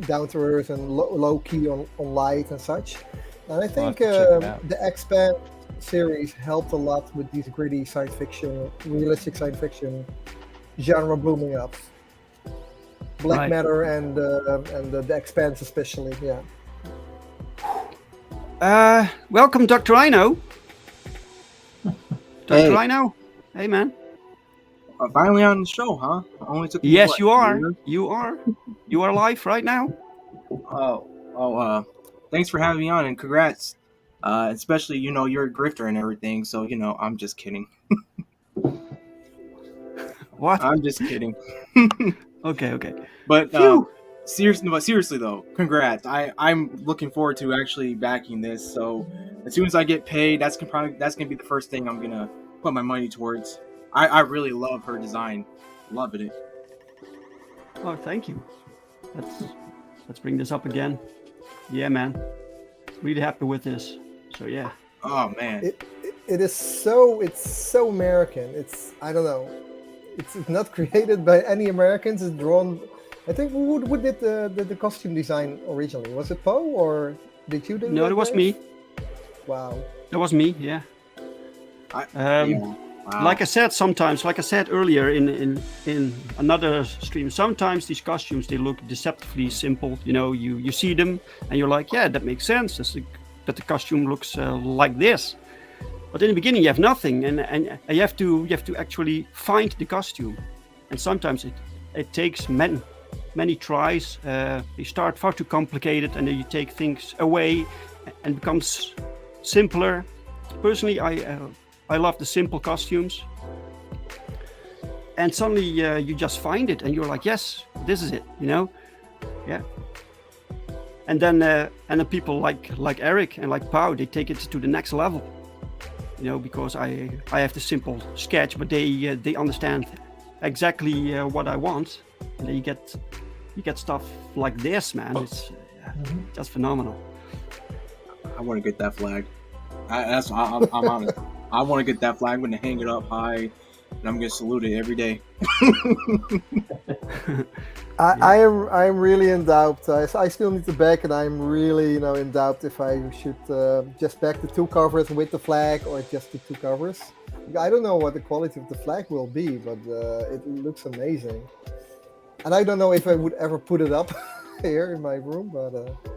down to earth and low key on light and such. And I think the Expand series helped a lot with these gritty science fiction, realistic science fiction genre blooming up. Black Matter and the Expanse especially, Welcome, Dr. Rhino. Dr. Rhino, hey man. Finally on the show, huh? Only took me, yes, what, you are. 2 years? You are live right now. Thanks for having me on, and congrats. Especially, you're a grifter and everything, so I'm just kidding. What? I'm just kidding. Okay. But seriously though, congrats. I'm looking forward to actually backing this. So as soon as I get paid, that's gonna be the first thing I'm gonna put my money towards. I really love her design. Loving it. Oh, thank you. Let's bring this up again. Yeah, man. Really happy with this. So yeah. Oh man. It's so American. I don't know. It's not created by any Americans. It's drawn. I think who did the costume design originally? Was it Poe, or did you do it? No, it was me. Wow. That was me. Yeah. Wow. Like I said earlier in another stream, sometimes these costumes, they look deceptively simple. You see them and you're like, yeah, that makes sense. That the costume looks like this. But in the beginning, you have nothing, and you have to actually find the costume. And sometimes it takes many many tries. They start far too complicated, and then you take things away, and it becomes simpler. Personally, I love the simple costumes. And suddenly you just find it, and you're like, yes, this is it, you know? Yeah. And then people like Eric and like Pau, they take it to the next level, you know, because I have the simple sketch, but they understand exactly what I want, and then you get stuff like this, man. It's just phenomenal. I want to get that flag. I'm honest. I want to get that flag. I'm going to hang it up high, and I'm going to salute it every day. I'm really in doubt. I still need to back, and I'm really in doubt if I should just back the 2 covers with the flag or just the 2 covers. I don't know what the quality of the flag will be, but it looks amazing. And I don't know if I would ever put it up here in my room, but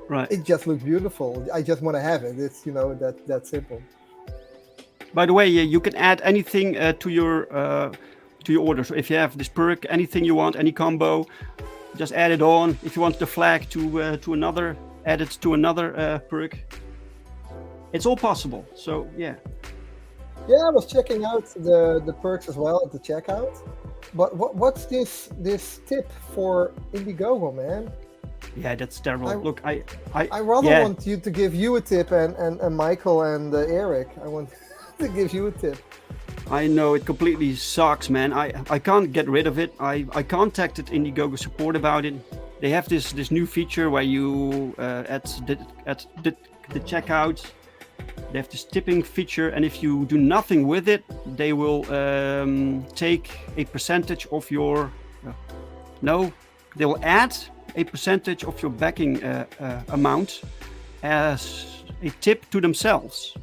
right. It just looks beautiful. I just want to have it. It's that simple. By the way, you can add anything to your order. So if you have this perk, anything you want, any combo, just add it on. If you want the flag to another, add it to another perk. It's all possible. So yeah. Yeah, I was checking out the perks as well at the checkout. But what's this tip for Indiegogo, man? Yeah, that's terrible. Look, I rather want you to give you a tip and Michael and Eric. I want to give you a tip. I know it completely sucks, man. I can't get rid of it. I contacted Indiegogo support about it. They have this new feature where you at the checkout, they have this tipping feature, and if you do nothing with it, they will take a percentage of your they will add a percentage of your backing amount as a tip to themselves.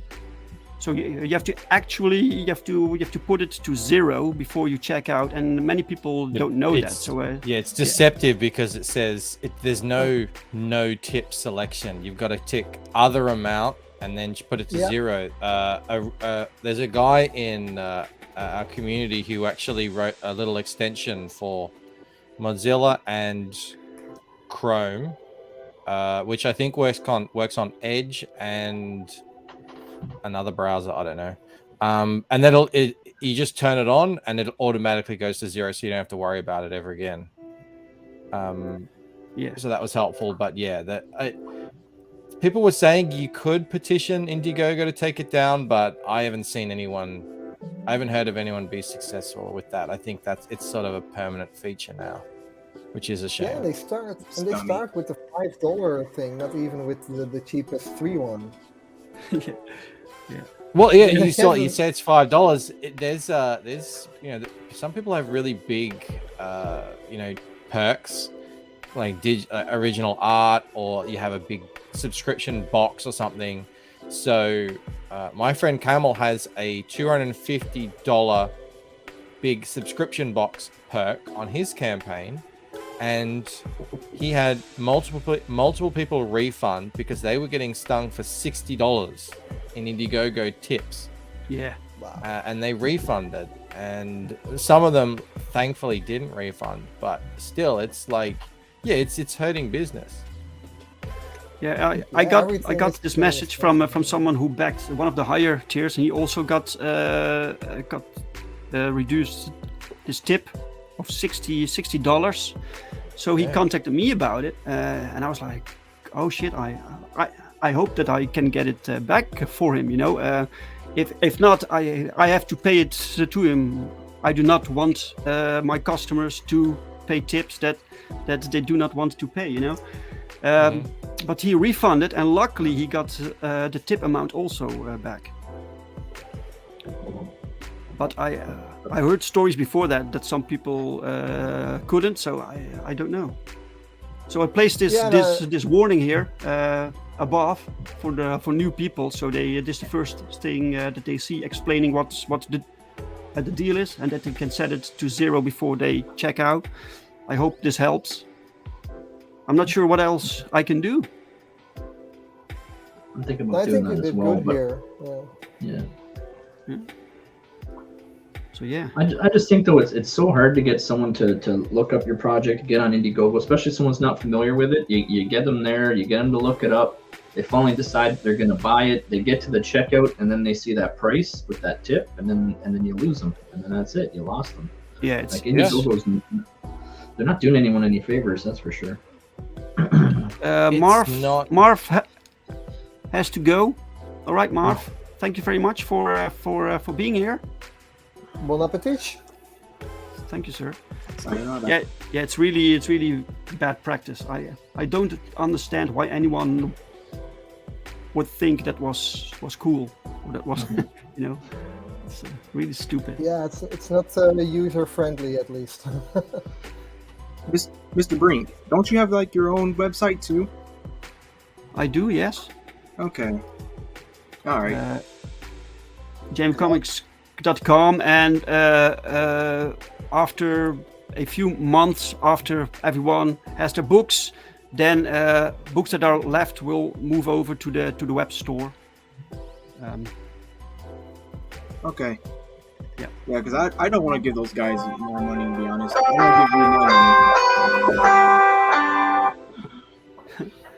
So you have to put it to 0 before you check out, and many people don't know that. So it's deceptive because it says there's no tip selection. You've got to tick other amount and then put it to 0. There's a guy in our community who actually wrote a little extension for Mozilla and Chrome, which I think works on Edge and another browser, I don't know, and then you just turn it on and it automatically goes to 0, so you don't have to worry about it ever again. So that was helpful. But yeah, people were saying you could petition Indiegogo to take it down, but I haven't heard of anyone be successful with that. I think it's sort of a permanent feature now, which is a shame. Yeah, they start with the $5 thing, not even with the cheapest free one. Yeah. Well, yeah, you said it's $5. There's some people have really big perks like original art, or you have a big subscription box or something. So my friend Camel has a $250 big subscription box perk on his campaign, and he had multiple people refund because they were getting stung for $60 in Indiegogo tips. Yeah. Wow. And they refunded, and some of them thankfully didn't refund, but still, it's like, yeah, it's hurting business. Yeah, I got this message from someone who backed one of the higher tiers, and he also got reduced his tip of $60. So he contacted me about it, and I was like, oh shit, I hope that I can get it back for him, if not, I have to pay it to him. I do not want my customers to pay tips that they do not want to pay, But he refunded, and luckily he got the tip amount also back. But I heard stories before that some people couldn't, so I don't know. So I placed this warning here above for new people, so this is the first thing that they see, explaining what the deal is, and that they can set it to 0 before they check out. I hope this helps. I'm not sure what else I can do. I'm thinking about doing that as well. Good here. Yeah. So yeah. I just think though it's so hard to get someone to look up your project, get on Indiegogo, especially if someone's not familiar with it. You get them there, you get them to look it up. They finally decide they're going to buy it. They get to the checkout, and then they see that price with that tip, and then you lose them, and then that's it. You lost them. Yeah, it's Like Indiegogo's, they're not doing anyone any favors. That's for sure. Marv has to go. All right, Marv. Thank you very much for being here. Bon appetit. Thank you, sir. Sayonara. Yeah. It's really bad practice. I don't understand why anyone would think that was cool, or that was it's really stupid. Yeah, it's not user friendly, at least. Mr. Brink, don't you have like your own website too? I do, yes. Okay. All right. jamescomics.com, and after a few months after everyone has their books, then books that are left will move over to the web store. Okay. Yeah. Yeah, because I don't want to give those guys more money, to be honest. I want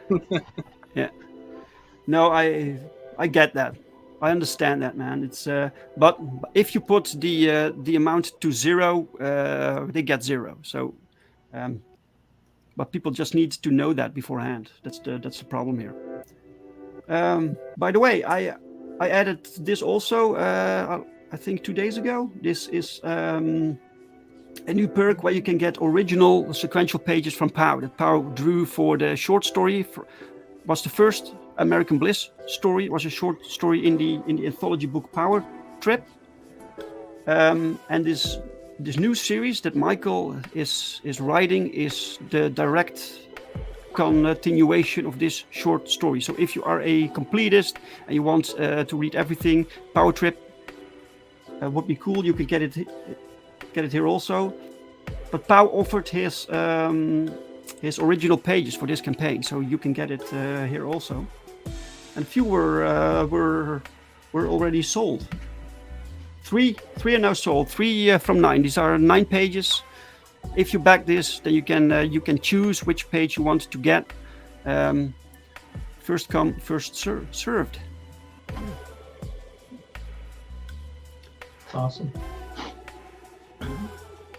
to give you money. Yeah. No, I get that. I understand that, man. It's but if you put the amount to 0, they get 0. So, but people just need to know that beforehand. That's the problem here. By the way, I added this also. I think 2 days ago. This is a new perk where you can get original sequential pages from Pow. That Pow drew for the short story. Was the first American Bliss story. It was a short story in the anthology book Power Trip. And this new series that Michael is writing is the direct continuation of this short story. So if you are a completist and you want to read everything, Power Trip would be cool. You can get it here also. But Pow offered his original pages for this campaign, so you can get it here also. And a few were already sold. Three are now sold. 3 from 9. These are 9 pages. If you back this, then you can choose which page you want to get. First come, first served. Awesome.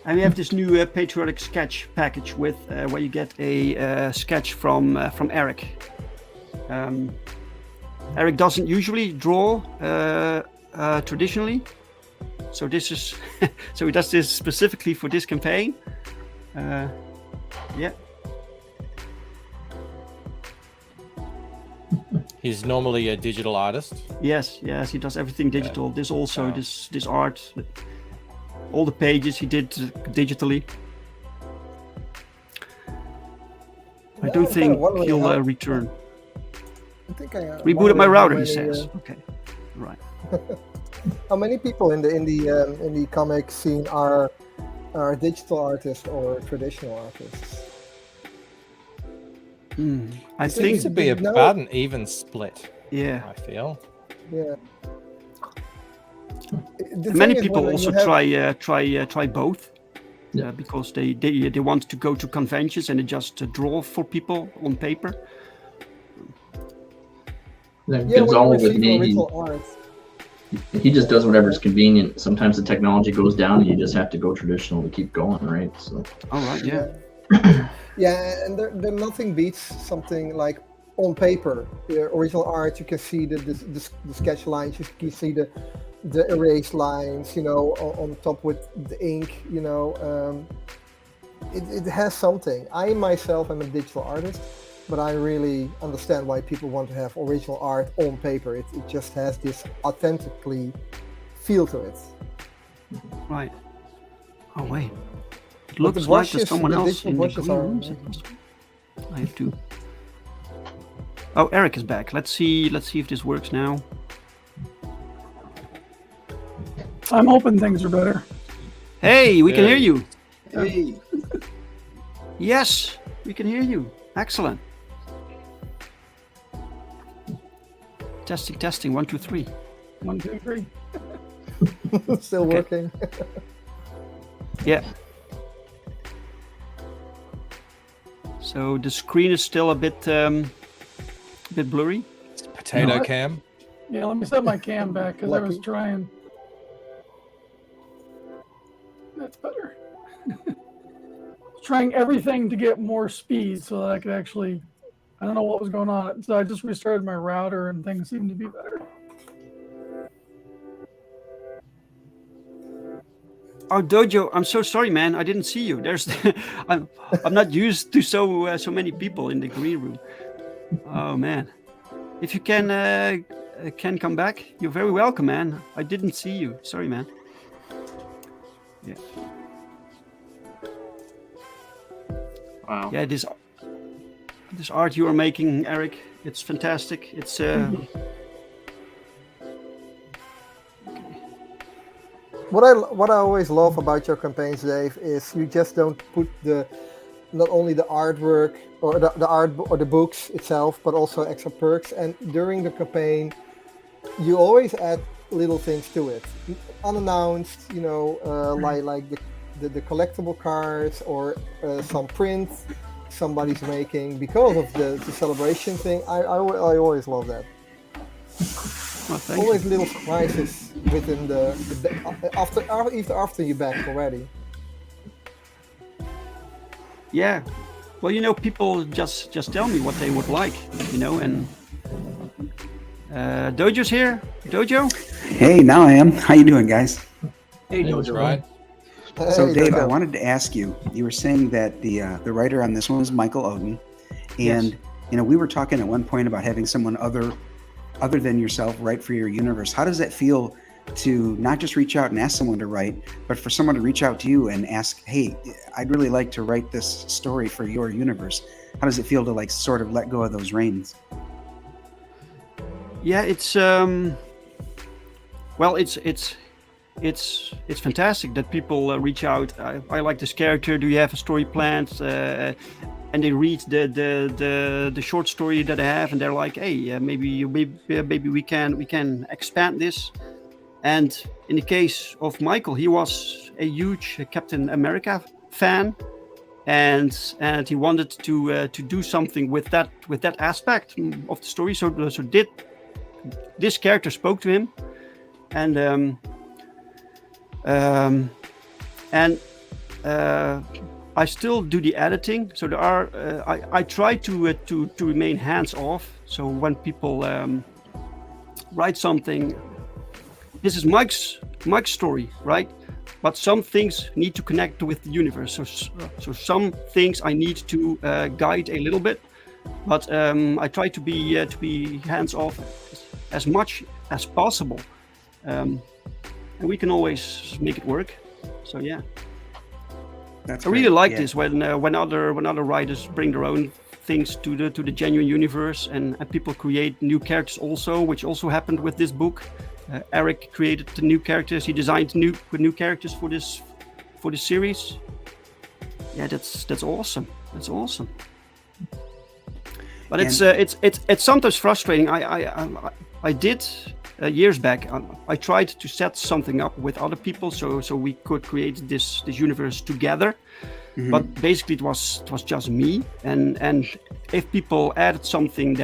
And we have this new patriotic sketch package with where you get a sketch from Eric. Eric doesn't usually draw traditionally, so this is so he does this specifically for this campaign. Yeah. He's normally a digital artist. Yes, he does everything digital. This also this art, all the pages he did digitally. I don't think he'll return. I think rebooted my router, he says. Okay, right. How many people in the indie comic scene are digital artists or traditional artists? I think it seems to be about an even split. Yeah, I feel. Yeah. Many people also try both. Because they want to go to conventions and they just draw for people on paper. It's all with me. He just does whatever's convenient. Sometimes the technology goes down and you just have to go traditional to keep going, right? So. All right, yeah. Yeah, and there nothing beats something like on paper. The original art, you can see the sketch lines, you can see the erase lines, on top with the ink, it has something. I myself am a digital artist, but I really understand why people want to have original art on paper. It just has this authentically feel to it. Right. Oh wait. It looks like there's someone else in the green room. I have to. Oh, Eric is back. Let's see if this works now. I'm hoping things are better. Hey, we can hear you. Hey. Yes, we can hear you. Excellent. Testing. 1, 2, 3. 1, 2, 3. Still Okay. working. Yeah. So the screen is still a bit blurry. Potato No, cam. Yeah, let me set my cam back because I was Lucky. trying. That's better. Trying everything to get more speed so that I could actually. I don't know what was going on, so I just restarted my router and things seemed to be better. Oh, Dojo, I'm so sorry, man. I didn't see you. There's, I'm not used to so many people in the green room. Oh man, if you can come back, you're very welcome, man. I didn't see you. Sorry, man. Yeah. Wow. Yeah, this art you are making, Eric, it's fantastic. It's What I always love about your campaigns, Dave, is you just don't put not only the artwork or the art or the books itself, but also extra perks. And during the campaign, you always add little things to it, unannounced. Like the collectible cards or some print somebody's making because of the celebration thing. I always love that. well, thank you. Always little surprises within after you back already. Yeah. Well, people just tell me what they would like, and Dojo's here. Dojo? Hey, now I am. How you doing, guys? Hey, Dojo. Right. So, Hey, Dave, I Dojo. wanted to ask you. You were saying that the writer on this one was Michael Oden, and we were talking at one point about having someone other than yourself write for your universe. How does that feel to not just reach out and ask someone to write, but for someone to reach out to you and ask, "Hey, I'd really like to write this story for your universe." How does it feel to sort of let go of those reins? Yeah, it's it's fantastic that people reach out. I like this character. Do you have a story planned? And they read the short story that I have, and they're like, "Hey, maybe we can expand this." And in the case of Michael, he was a huge Captain America fan, and he wanted to do something with that aspect of the story. So did this character spoke to him, and I still do the editing. So there are I try to remain hands off. So when people write something, this is Mike's story, right? But some things need to connect with the universe. So some things I need to guide a little bit, but I try to be hands off as much as possible, and we can always make it work. So yeah. That's I really great. like Yeah. this when other writers bring their own things to the genuine universe, and people create new characters also, which also happened with this book. Eric created the new characters. He designed new characters for this series. Yeah, that's awesome. That's awesome. But it's sometimes frustrating. I did years back. I tried to set something up with other people so we could create this universe together. Mhm. But basically it was just me, and if people added something,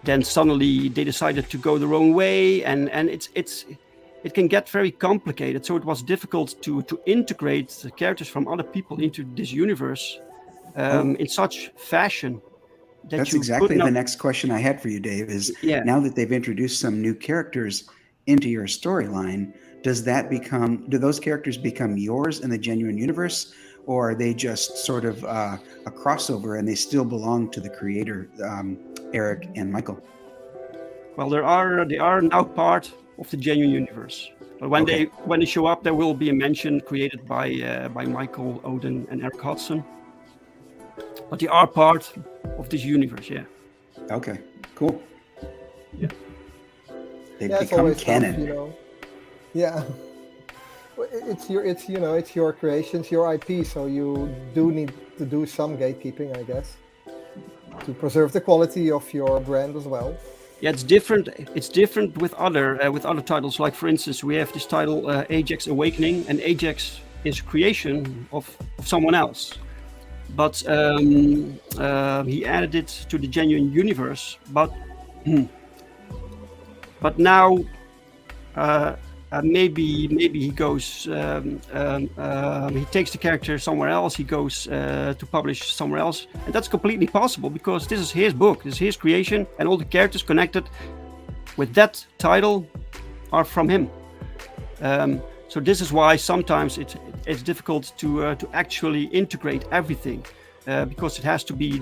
then suddenly they decided to go their own way, and it can get very complicated. So it was difficult to integrate the characters from other people into this universe in such fashion that That's you exactly could not. the next question I had for you, Dave, is Yeah. now that they've introduced some new characters into your storyline, do those characters become yours in the genuine universe, or are they just sort of a crossover and they still belong to the creator, Eric and Michael? Well, they are now part of the genuine universe. But when Okay. they show up, there will be a mention created by Michael Oden and Eric Hudson. But they are part of this universe. Yeah. Okay, cool. Yeah. They've Yeah, it's become always tough, canon. Yeah. Well, it's your creations, your IP, so you do need to do some gatekeeping, I guess, to preserve the quality of your brand as well. Yeah, it's different. It's different with other titles. Like for instance, we have this title Ajax Awakening, and Ajax is a creation of someone else. But he added it to the genuine universe. But now maybe he goes. He takes the character somewhere else. He goes to publish somewhere else, and that's completely possible because this is his book. This is his creation, and all the characters connected with that title are from him. So this is why sometimes it's difficult to actually integrate everything because it has to be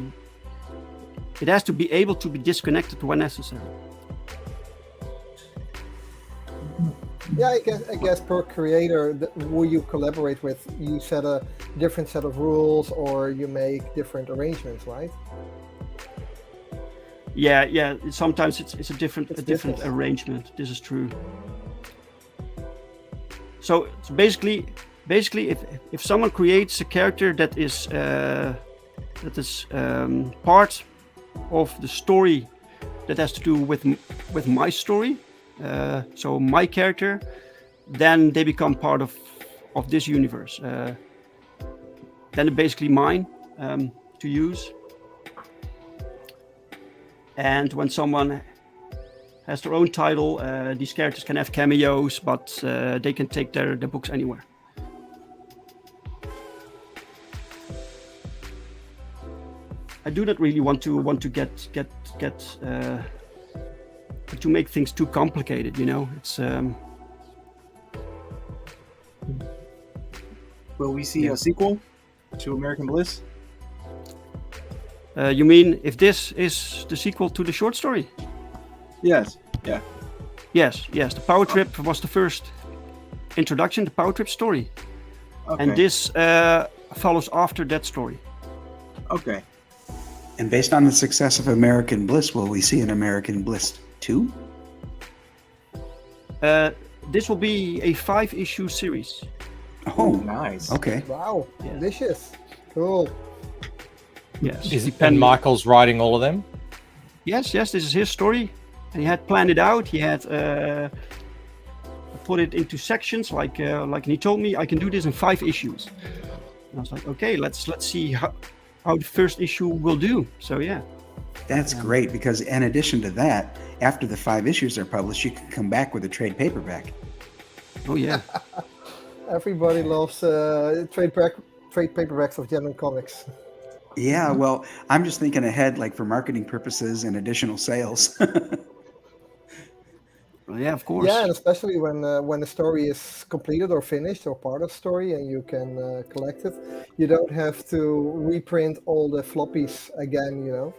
able to be disconnected when necessary. Yeah, I guess per creator who you collaborate with, you set a different set of rules or you make different arrangements, right? Yeah. Sometimes it's a different arrangement. This is true. So basically, if someone creates a character that is part of the story that has to do with my story, so my character, then they become part of this universe. Then they're basically mine to use. And when someone has their own title, these characters can have cameos, but they can take their books anywhere. I do not really want to get to make things too complicated, you know. It's Will we see a sequel to American Bliss? You mean if this is the sequel to the short story? Yes. Yeah. Yes. The Power Trip was the first introduction, the Power Trip story. Okay. And this follows after that story. Okay. And based on the success of American Bliss, will we see an American Bliss 2? This will be a 5-issue series. Oh, nice. Okay. Wow, delicious. Cool. Yes. And Michael's writing all of them? Yes, this is his story. And he had planned it out. He had put it into sections, like he told me, I can do this in 5 issues. And I was like, okay, let's see how the first issue will do. So yeah. That's great, because in addition to that, after the 5 issues are published, you can come back with a trade paperback. Oh yeah. Everybody loves trade paperbacks of German comics. Yeah, well, I'm just thinking ahead, like for marketing purposes and additional sales. Yeah, of course. Yeah, and especially when the story is completed or finished or part of the story and you can collect it, you don't have to reprint all the floppies again, you know.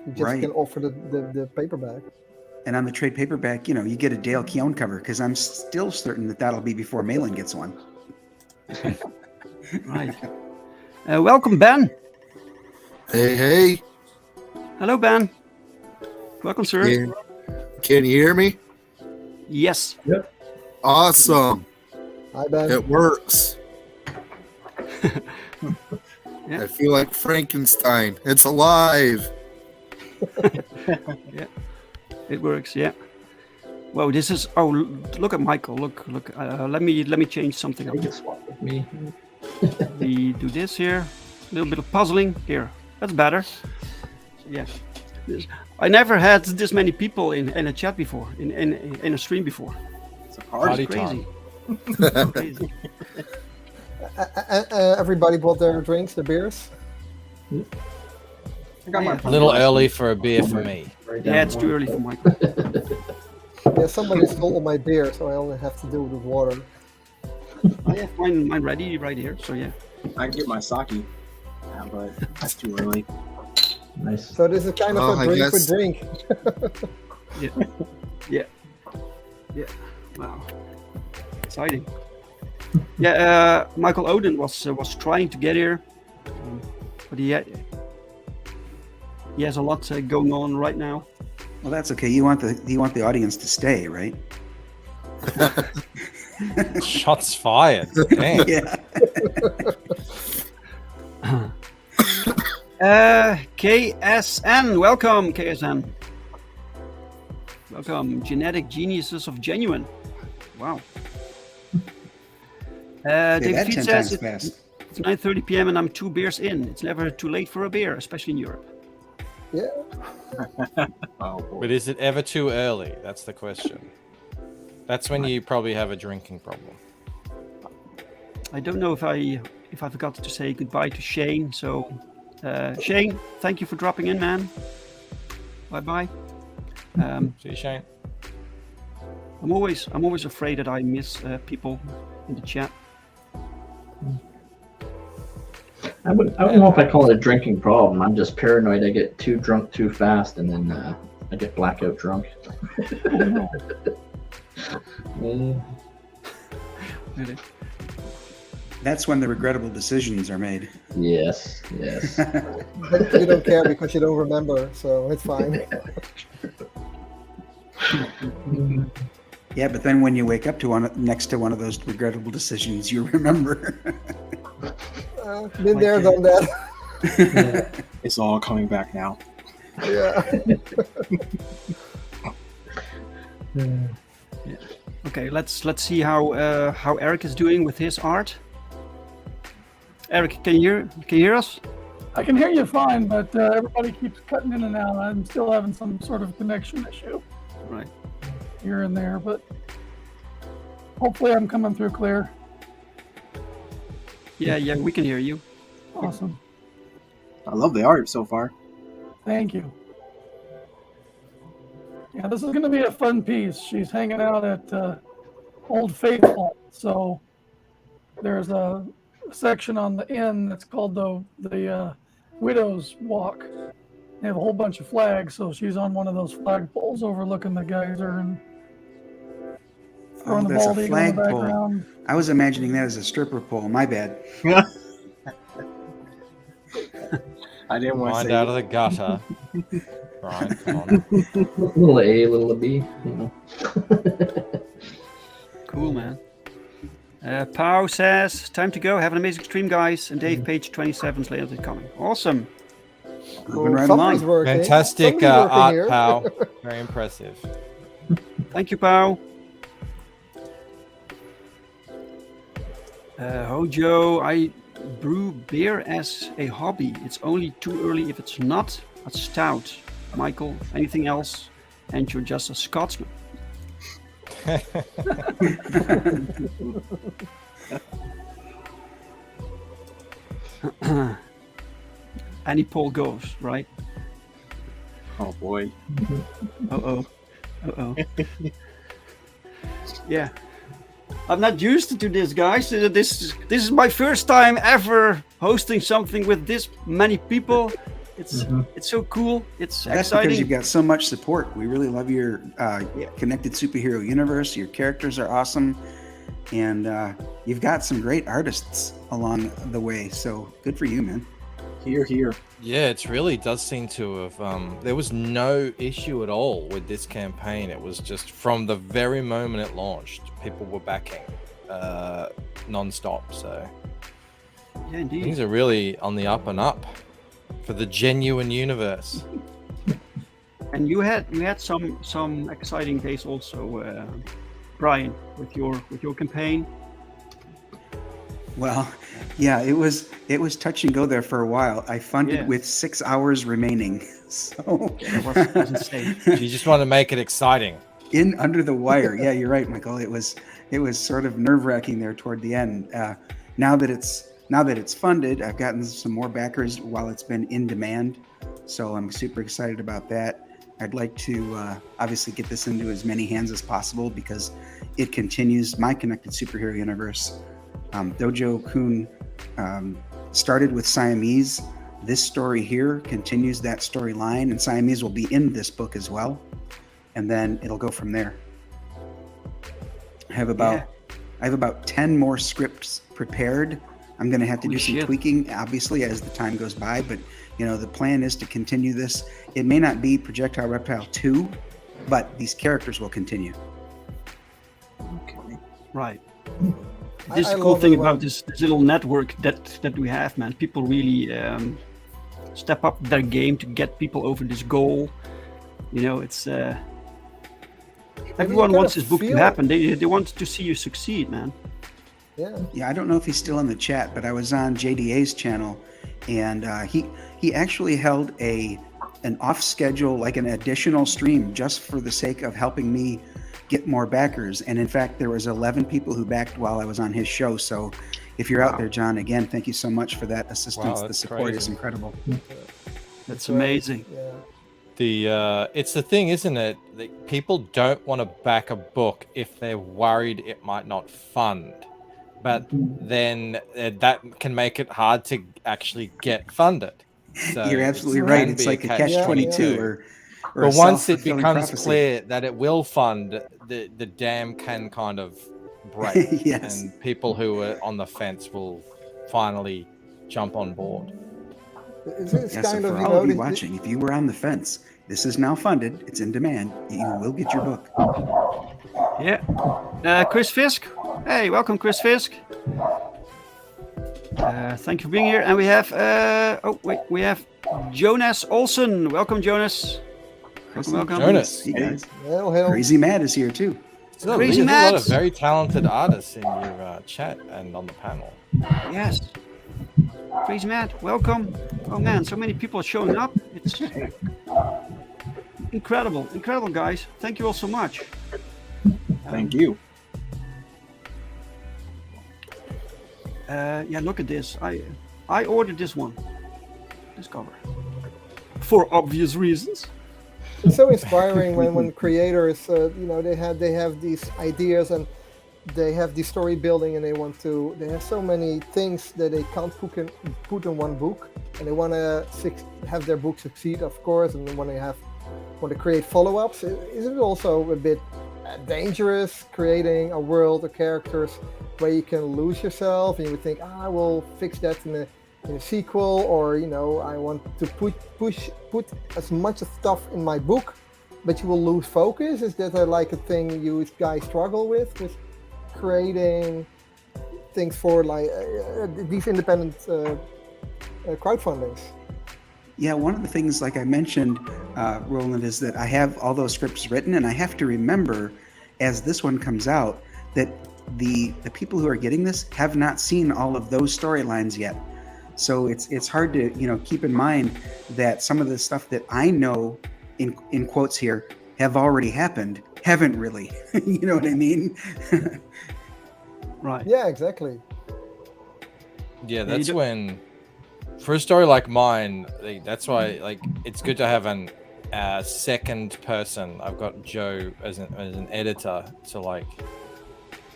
You just can offer the paperback. And on the trade paperback, you know, you get a Dale Keown cover, because I'm still certain that that'll be before Malin gets one. Right. Welcome, Ben. Hey. Hello, Ben. Welcome, sir. Can you hear me? Yes. Yep. Awesome. Hi, Ben. It works. Yeah. I feel like Frankenstein. It's alive. Yeah. It works. Yeah. Whoa, this is. Oh, look at Michael. Look. Let me change something up. Swap with me. We do this here. A little bit of puzzling here. That's better. Yeah. I never had this many people in a chat before, in a stream before. It's a party. Crazy. Crazy. Everybody bought their drinks, the beers. I got my A little early for a beer for me. Yeah, it's too early for Michael. Yeah, somebody stole my beer, so I only have to do with water. I have mine ready right here. So yeah. I can get my sake, but that's too early. Nice. So this is kind of a drink for drink. Yeah. Wow. Exciting. Yeah, Michael Oden was trying to get here, but he has a lot going on right now. Well, that's okay. You want the audience to stay, right? Shots fired. Dang. Yeah. KSN, welcome, KSN. Welcome, Genetic Geniuses of Genuine. Wow. Say David that Feet 10 says times fast. it's 9:30 p.m. and I'm 2 beers in. It's never too late for a beer, especially in Europe. Yeah. But is it ever too early? That's the question. That's when you probably have a drinking problem. I don't know if I forgot to say goodbye to Shane. So, Shane, thank you for dropping in, man. Bye bye. See you, Shane. I'm always afraid that I miss people in the chat. I don't know if I call it a drinking problem. I'm just paranoid I get too drunk too fast and then I get blackout drunk. Really? That's when the regrettable decisions are made. Yes. But you don't care because you don't remember, so it's fine. Yeah, but then when you wake up to next to one of those regrettable decisions, you remember. Been there, done that. It's all coming back now. Yeah. Okay, let's see how Eric is doing with his art. Eric, can you hear us? I can hear you fine, but everybody keeps cutting in and out. I'm still having some sort of connection issue Right. here and there, but hopefully I'm coming through clear. Yeah, we can hear you. Awesome. I love the art so far. Thank you. Yeah, this is going to be a fun piece. She's hanging out at Old Faithful, so there's a section on the inn that's called the Widow's Walk. They have a whole bunch of flags, so she's on one of those flag poles overlooking the geyser and throwing the that's bald a eagle in the flag pole. background. I was imagining that as a stripper pole. My bad. I didn't want to Mind say out of the gutter. Brian, come on. Little A, little B, you know. Cool, man. Pau says, time to go. Have an amazing stream, guys. And Dave, page 27's later coming. Awesome. Moving right Somebody's along. working. Fantastic Somebody's working art, here. pal. Very impressive. Thank you, Pau. Hojo, I brew beer as a hobby. It's only too early if it's not a stout. Michael, anything else? And you're just a Scotsman. Any poll goes, right? Oh boy. Uh-oh. Yeah. I'm not used to this, guys. This is my first time ever hosting something with this many people. It's so cool. It's That's exciting. because you've got so much support. We really love your connected superhero universe. Your characters are awesome, and you've got some great artists along the way. So good for you, man. Here. Yeah, it really does seem to have. There was no issue at all with this campaign. It was just from the very moment it launched, people were backing non-stop. So Yeah, indeed. things are really on the up and up for the genuine universe. And you had some exciting days also, Brian, with your campaign. Well, yeah, it was touch and go there for a while. I funded with 6 hours remaining, so That was insane. You just want to make it exciting. in under the wire. Yeah, you're right, Michael. It was sort of nerve-wracking there toward the end. Now that it's funded, I've gotten some more backers while it's been in demand, so I'm super excited about that. I'd like to obviously get this into as many hands as possible because it continues my connected superhero universe. Dojo Kun started with Siamese. This story here continues that storyline, and Siamese will be in this book as well, and then it'll go from there. I have about 10 more scripts prepared. I'm going to have to do some tweaking, obviously, as the time goes by, but the plan is to continue this. It may not be Projectile Reptile 2, but these characters will continue. Okay. Right. This is the cool thing about this little network that we have, man. People really step up their game to get people over this goal. It's Everyone kind wants of this book to feel- happen. They want to see you succeed, man. Yeah. Yeah, I don't know if he's still in the chat, but I was on JDA's channel, and he actually held an off schedule, like an additional stream, just for the sake of helping me get more backers. And in fact, there was 11 people who backed while I was on his show. So if you're out there, John, again, thank you so much for that assistance. Wow, The that's support is crazy. incredible. That's amazing. Yeah. It's the thing, isn't it? That people don't want to back a book if they're worried it might not fund, but then that can make it hard to actually get funded. So You're absolutely it right. can It's be like a catch catch-22 or a but once it self-fulfilling becomes prophecy. clear that it will fund, the dam can kind of break. Yes. And people who are on the fence will finally jump on board. It's Yeah, so kind of, for you all know, of you the- watching, if you were on the fence, this is now funded. It's in demand. You will get your book. Yeah. Chris Fisk. Hey, welcome, Chris Fisk. Thank you for being here. And we have, we have Jonas Olsen. Welcome, Jonas. Welcome. Jonas. Hey, guys. Well, hell. Crazy Mad is here too. So Crazy there's a lot of Mads. very talented artists in your chat and on the panel. Yes. Crazy Matt, welcome. Oh man, so many people are showing up. It's incredible, guys. Thank you all so much. Thank you. Yeah, look at this. I ordered this one, this cover, for obvious reasons. It's so inspiring when creators, you know, they have these ideas and they have the story building and they have so many things that they can't put in one book, and they want to have their book succeed, of course, and they want to create follow-ups. Is it also a bit dangerous creating a world of characters where you can lose yourself and you would think, I will fix that in a sequel, or you know, I want to put as much stuff in my book, but you will lose focus? Is that like a thing you guys struggle with creating things for like these independent crowdfundings? Yeah, one of the things, like I mentioned, Roland, is that I have all those scripts written, and I have to remember, as this one comes out, that the people who are getting this have not seen all of those storylines yet. So it's hard to keep in mind that some of the stuff that I know, in quotes here, have already happened, haven't really. You know what I mean? Right. Yeah, exactly. Yeah, that's when, for a story like mine, that's why it's good to have an second person. I've got Joe as an editor to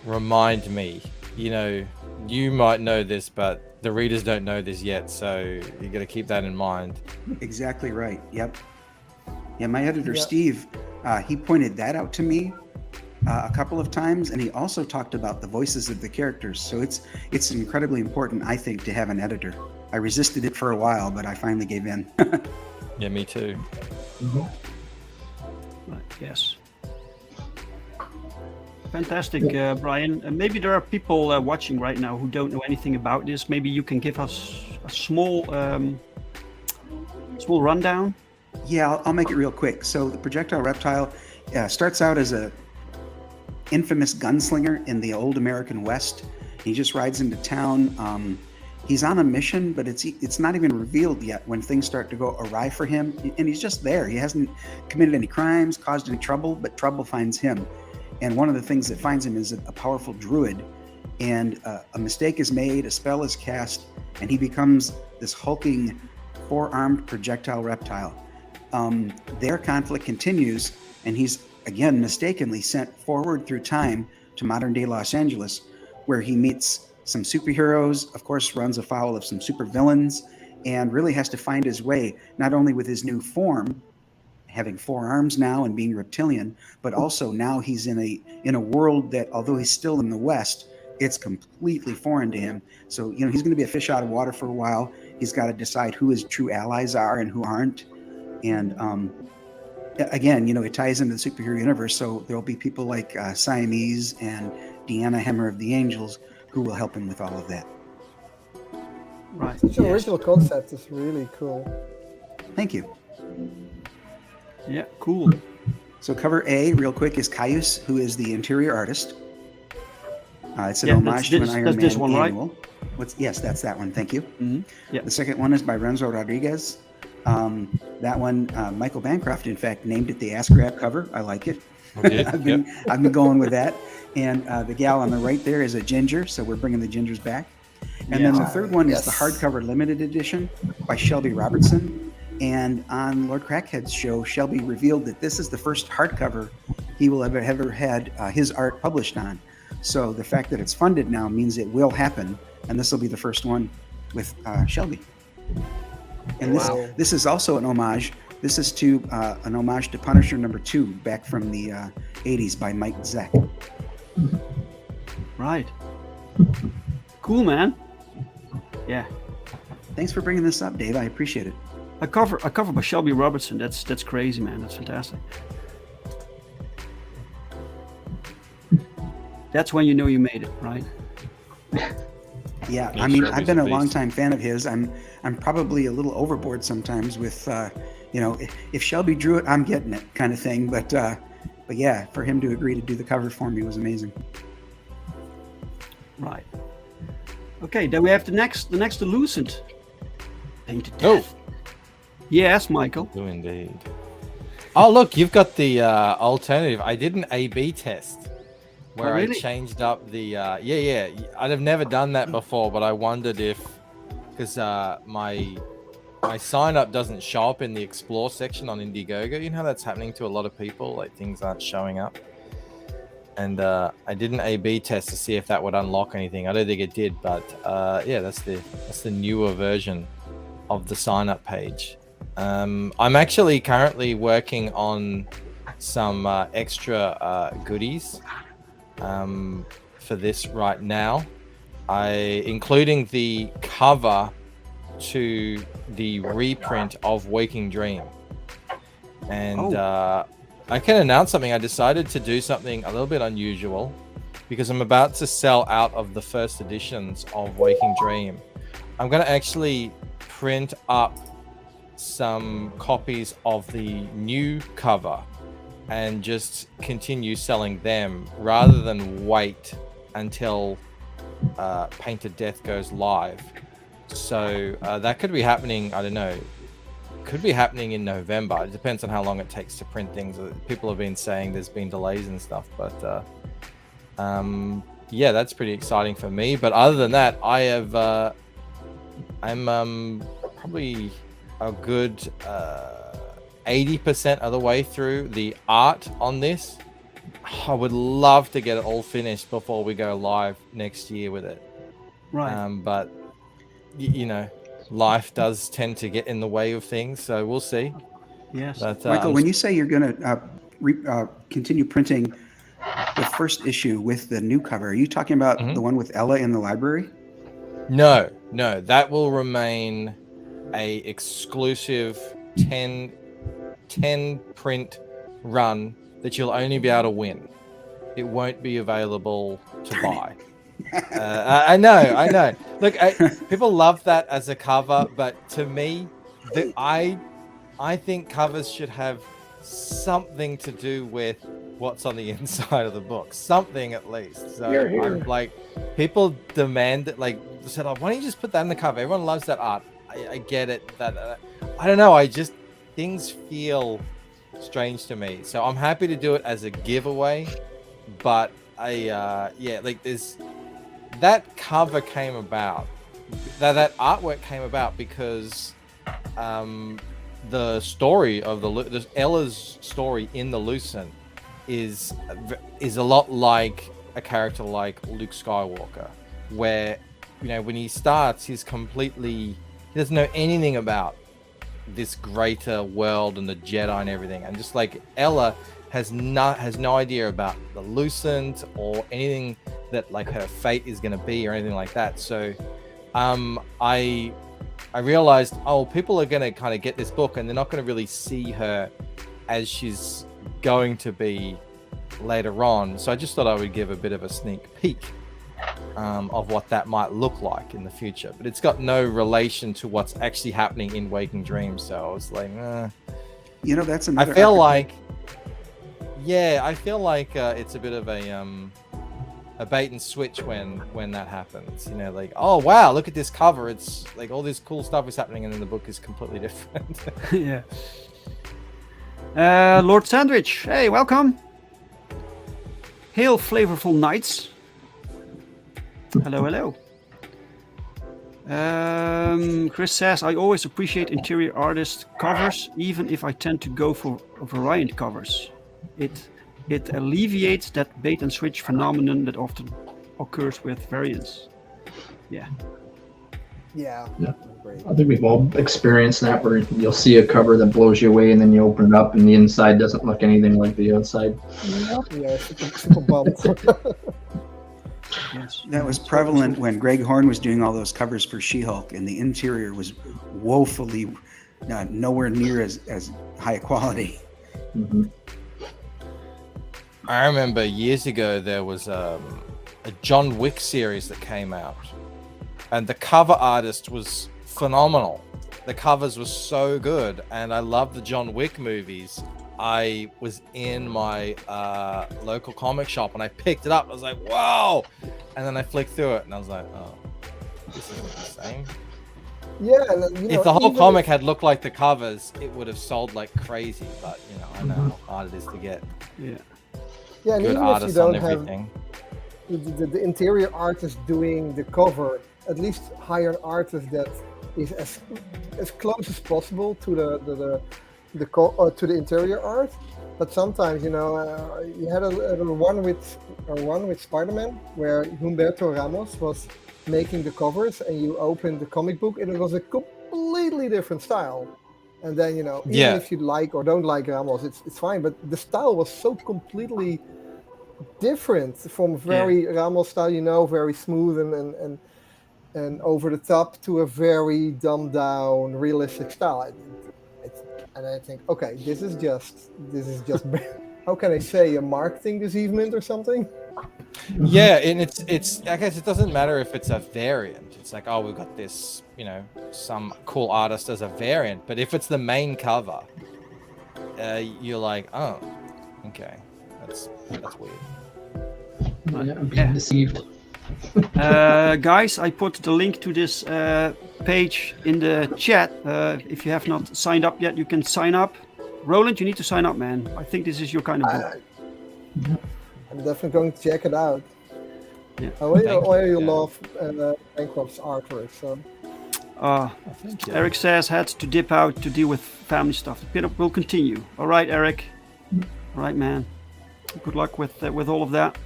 remind me. You know, you might know this, but the readers don't know this yet, so you got to keep that in mind. Exactly right. Yep. Yeah, my editor Yeah. Steve, he pointed that out to me a couple of times, and he also talked about the voices of the characters. So it's incredibly important, I think, to have an editor. I resisted it for a while, but I finally gave in. Yeah, me too. Right, yes. Fantastic, Brian. Maybe there are people watching right now who don't know anything about this. Maybe you can give us a small rundown. Yeah, I'll make it real quick. So the projectile reptile starts out as a infamous gunslinger in the old American West. He just rides into town. He's on a mission, but it's not even revealed yet when things start to go awry for him. And he's just there. He hasn't committed any crimes, caused any trouble, but trouble finds him. And one of the things that finds him is a powerful druid. And a mistake is made, a spell is cast, and he becomes this hulking, four-armed projectile reptile. Their conflict continues, and he's again mistakenly sent forward through time to modern-day Los Angeles, where he meets some superheroes, of course runs afoul of some supervillains, and really has to find his way, not only with his new form, having four arms now and being reptilian, but also now he's in a world that, although he's still in the West, it's completely foreign to him. So, he's going to be a fish out of water for a while. He's got to decide who his true allies are and who aren't. And again, it ties into the superhero universe. So there'll be people like Siamese and Deanna Hemmer of the Angels who will help him with all of that. Right. Such an original concept is really cool. Thank you. Yeah, cool. So cover A, real quick, is Caius, who is the interior artist. It's an Yeah, homage to an that's Iron Man this one, right? annual. Yes, that's that one. Thank you. Yeah. The second one is by Renzo Rodriguez. That one, Michael Bancroft, in fact, named it the Ask Grab cover. I like it. I've been going with that. And the gal on the right there is a ginger, so we're bringing the gingers back. And then the third one is the hardcover limited edition by Shelby Robertson. And on Lord Crackhead's show, Shelby revealed that this is the first hardcover he will ever had his art published on. So the fact that it's funded now means it will happen, and this will be the first one with Shelby. And this is also an homage. This is to an homage to Punisher #2 back from the 80s by Mike Zeck. Right. Cool, man. Yeah. Thanks for bringing this up, Dave. I appreciate it. A cover by Shelby Robertson. That's crazy, man. That's fantastic. That's when you know you made it, right? Yeah, I mean, I've been a longtime fan of his. I'm probably a little overboard sometimes with, if Shelby drew it, I'm getting it kind of thing. But yeah, for him to agree to do the cover for me was amazing. Right. Okay, then we have the next Lucent. Painted Death. Yes, Michael. Oh, indeed. Oh, look, you've got the alternative. I did an A/B test where I changed up the. I'd have never done that before, but I wondered if, because my sign up doesn't show up in the Explore section on Indiegogo. You know how that's happening to a lot of people, like things aren't showing up. And I did an A/B test to see if that would unlock anything. I don't think it did, but that's the newer version of the sign up page. I'm actually currently working on some extra goodies for this right now, including the cover to the reprint of Waking Dream. And I can announce something. I decided to do something a little bit unusual because I'm about to sell out of the first editions of Waking Dream. I'm going to actually print up some copies of the new cover and just continue selling them rather than wait until Painted Death goes live. So that could be happening, I don't know, could be happening in November. It depends on how long it takes to print things. People have been saying there's been delays and stuff, but yeah, that's pretty exciting for me. But other than that, I'm probably a good 80% of the way through the art on this. I would love to get it all finished before we go live next year with it. Right. But life does tend to get in the way of things, so we'll see. Yes. But, Michael, when you say you're going to continue printing the first issue with the new cover, are you talking about the one with Ella in the library? No, that will remain a exclusive 10 print run that you'll only be able to win. It won't be available to buy. I know. Look, people love that as a cover, but to me, I think covers should have something to do with what's on the inside of the book, something at least. So I'm like, people demand it. Like said, why don't you just put that in the cover? Everyone loves that art. I get it. That I don't know. Things feel strange to me. So I'm happy to do it as a giveaway, but there's. That cover came about, that artwork came about because the story of Ella's story in the Lucent is a lot like a character like Luke Skywalker, where when he starts, he doesn't know anything about this greater world and the Jedi and everything, and just like Ella has no idea about the Lucent or anything that like her fate is going to be or anything like that. So I realized, people are going to kind of get this book and they're not going to really see her as she's going to be later on. So I just thought I would give a bit of a sneak peek of what that might look like in the future, but it's got no relation to what's actually happening in Waking Dream. So I was like, that's another. I feel like Yeah, I feel like it's a bit of a bait and switch when that happens. You know, like, oh wow, look at this cover. It's like all this cool stuff is happening, and then the book is completely different. Yeah. Lord Sandwich, hey, welcome. Hail, flavorful nights. Hello, hello. Chris says, I always appreciate interior artist covers, even if I tend to go for variant covers. It alleviates that bait and switch phenomenon that often occurs with variants. Yeah. Yeah. Great. I think we've all experienced that, where you'll see a cover that blows you away, and then you open it up, and the inside doesn't look anything like the outside. Yeah, super bummed. Yes. That was prevalent when Greg Horn was doing all those covers for She-Hulk, and the interior was woefully nowhere near as high quality. Mm-hmm. I remember years ago there was a John Wick series that came out, and the cover artist was phenomenal. The covers were so good, and I love the John Wick movies. I was in my local comic shop and I picked it up. I was like, "Whoa!" And then I flicked through it and I was like, "Oh, this isn't the same." Yeah, and, if the whole comic had looked like the covers, it would have sold like crazy. But I know how hard it is to get and good even artists if you don't on everything. Have the interior artist doing the cover, at least hire an artist that is as close as possible to the interior art. But sometimes you had a one with Spider-Man where Humberto Ramos was making the covers, and you opened the comic book and it was a completely different style. And then even if you like or don't like Ramos, it's fine. But the style was so completely different from very Ramos style, very smooth and over the top, to a very dumbed down realistic style. And I think, okay, this is just how can I say, a marketing deceivement or something? Yeah, and it's I guess it doesn't matter if it's a variant. It's like, oh, we've got this, some cool artist as a variant. But if it's the main cover, you're like, oh, okay, that's weird. I'm being deceived. Guys, I put the link to this page in the chat. If you have not signed up yet, you can sign up. Roland, you need to sign up, man. I think this is your kind of book. I'm definitely going to check it out. Yeah. You love Bancroft's artwork, so. Eric says had to dip out to deal with family stuff. The pinup will continue. All right, Eric. All right, man. Good luck with all of that.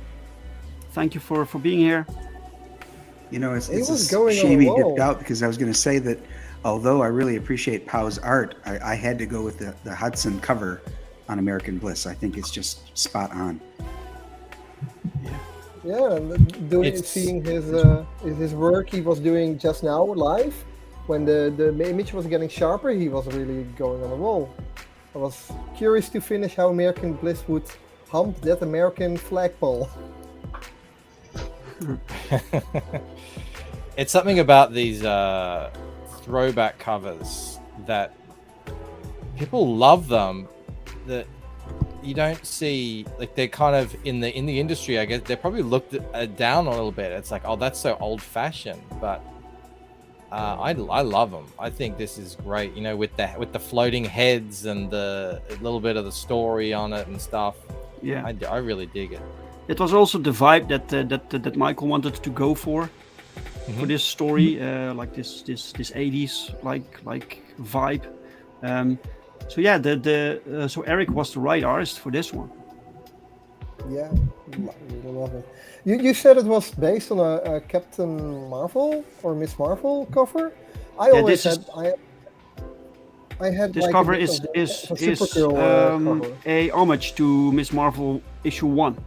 Thank you for being here. It's a shame he dipped out, because I was going to say that although I really appreciate Pow's art, I had to go with the Hudson cover on American Bliss. I think it's just spot on. Yeah, and seeing his work he was doing just now live, when the image was getting sharper, he was really going on the wall. I was curious to finish how American Bliss would hump that American flagpole. It's something about these throwback covers that people love them, that you don't see, like, they're kind of in the industry, I guess they're probably looked down a little bit. It's like, oh, that's so old-fashioned, but I love them. I think this is great, with the floating heads and the little bit of the story on it and stuff. Yeah, I really dig it. It was also the vibe that Michael wanted to go for this story, like this 80s like vibe. So yeah, so Eric was the right artist for this one. Yeah, really love it. You said it was based on a Captain Marvel or Miss Marvel cover. I had this like cover is a homage to Miss Marvel issue 1.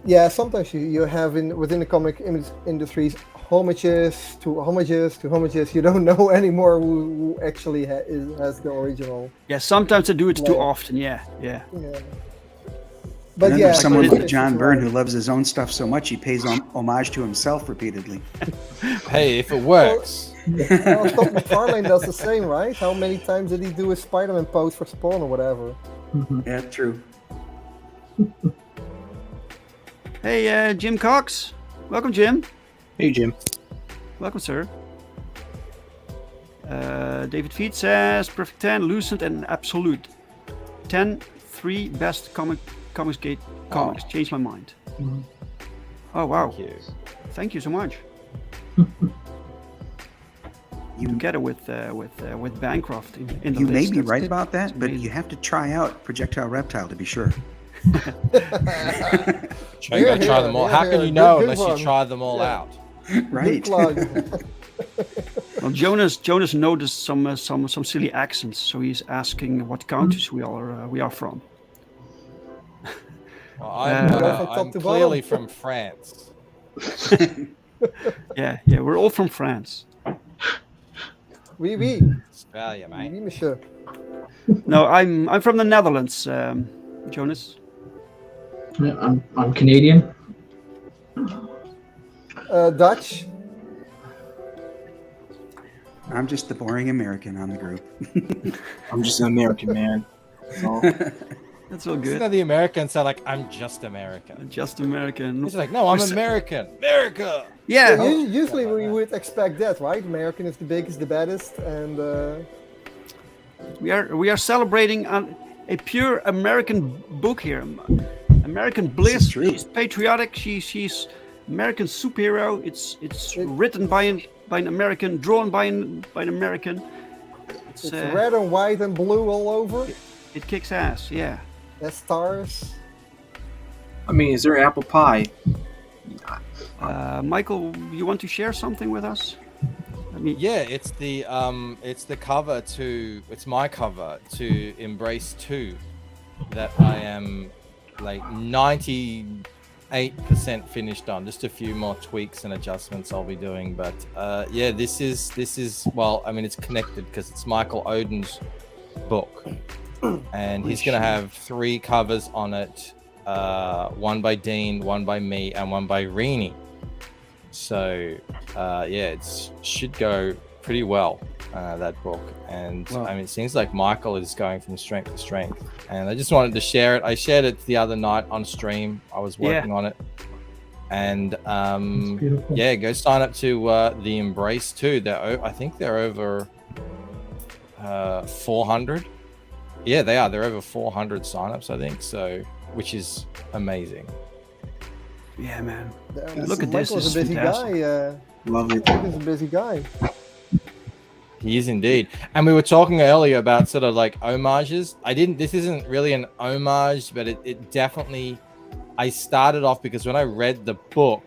Yeah, sometimes you have within the comic industries homages to homages to homages. You don't know anymore who actually has the original. Yeah, sometimes they do it too often. Yeah. But there's someone like John Byrne who loves his own stuff so much he pays homage to himself repeatedly. Hey, if it works. Todd McFarlane does the same, right? How many times did he do a Spider-Man pose for Spawn or whatever? Yeah, true. Hey, Jim Cox. Welcome, Jim. Hey, Jim. Welcome, sir. David Feet says Perfect 10, Lucent, and Absolute. 10, 3 best Comicsgate comics. Changed my mind. Oh, wow. Thank you. Thank you so much. You together with Bancroft in the You list. may be That's right about that, but amazing. you have to try out Projectile Reptile to be sure. You gotta try them all. How can you know unless you try them all out? Right. Well, Jonas noticed some silly accents, so he's asking what countries we are from. Well, I'm clearly from France. Yeah, we're all from France. Oui, oui. Australia, mate. Oui, monsieur. No, I'm from the Netherlands, Jonas. Yeah, I'm Canadian. Dutch. I'm just the boring American on the group. I'm just an American man. So. That's all You good. know, the Americans are like, I'm just American. Just American. It's like, no, I'm American. America. Yeah. Usually we would expect that, right? American is the biggest, the baddest, and We are celebrating a pure American book here. American Bliss. She's patriotic. She's American superhero. It's written by an American, drawn by an American. it's red and white and blue all over. It kicks ass. Yeah. There's stars. I mean, is there apple pie? Michael, you want to share something with us? Yeah, it's the cover to, it's my cover to Embrace 2 that I am like 98% finished on. Just a few more tweaks and adjustments I'll be doing, but yeah, this is well, I mean, it's connected because it's Michael Odin's book, and he's gonna have 3 covers on it, one by Dean, one by me, and one by Rini. So yeah, it should go pretty well, that book. And Wow. I mean, it seems like Michael is going from strength to strength, and I just wanted to share it. I shared it the other night on stream. I was working on it, and yeah, go sign up to the Embrace 2. I think they're over 400. Yeah, they are. They're over 400 signups, I think. So, which is amazing. Yeah, man. Look Look at this. Michael's This a is busy fantastic. guy. Love it. Michael's a busy guy. He is indeed. And we were talking earlier about sort of like homages. This isn't really an homage, but it definitely, I started off because when I read the book,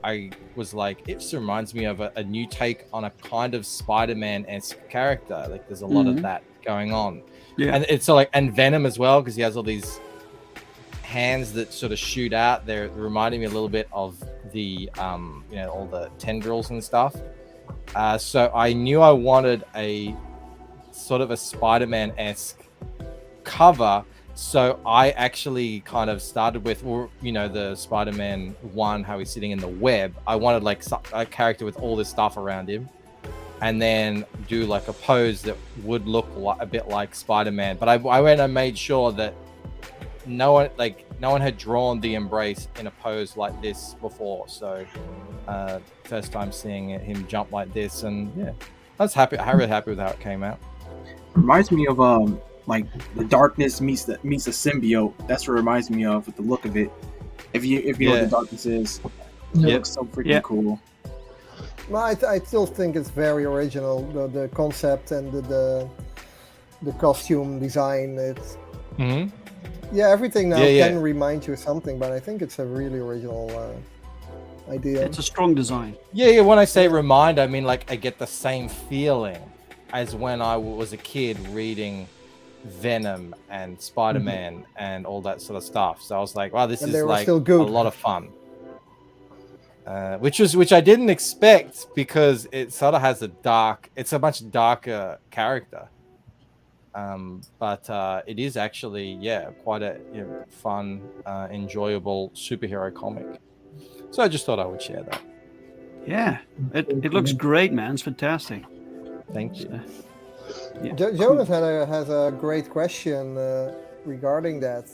I was like, it reminds me of a new take on a kind of Spider-Man-esque character. Like there's a lot of that going on. Yeah. And it's sort of like, and Venom as well, because he has all these hands that sort of shoot out. They're reminding me a little bit of the you know, all the tendrils and stuff. So I knew I wanted a sort of a Spider-Man-esque cover, so I actually kind of started with, you know, the Spider-Man 1, how he's sitting in the web. I wanted like a character with all this stuff around him, and then do like a pose that would look a bit like Spider-Man. But I went and made sure that no one had drawn the Embrace in a pose like this before. So first time seeing him jump like this, and yeah, I was happy. I'm really happy with how it came out. Reminds me of like the darkness meets the symbiote. That's what it reminds me of with the look of it. If you know what the darkness is, it looks so freaking cool. No, I still think it's very original. The concept and the costume design. It's yeah, everything now can remind you of something, but I think it's a really original idea. It's a strong design. Yeah. When I say remind, I mean like I get the same feeling as when I was a kid reading Venom and Spider-Man and all that sort of stuff. So I was like, wow, this is like a lot of fun. Which I didn't expect, because it sort of has it's a much darker character. But it is actually, quite a fun, enjoyable superhero comic. So I just thought I would share that. Yeah, it looks great, man. It's fantastic. Thank you. Jonas has a great question. regarding that.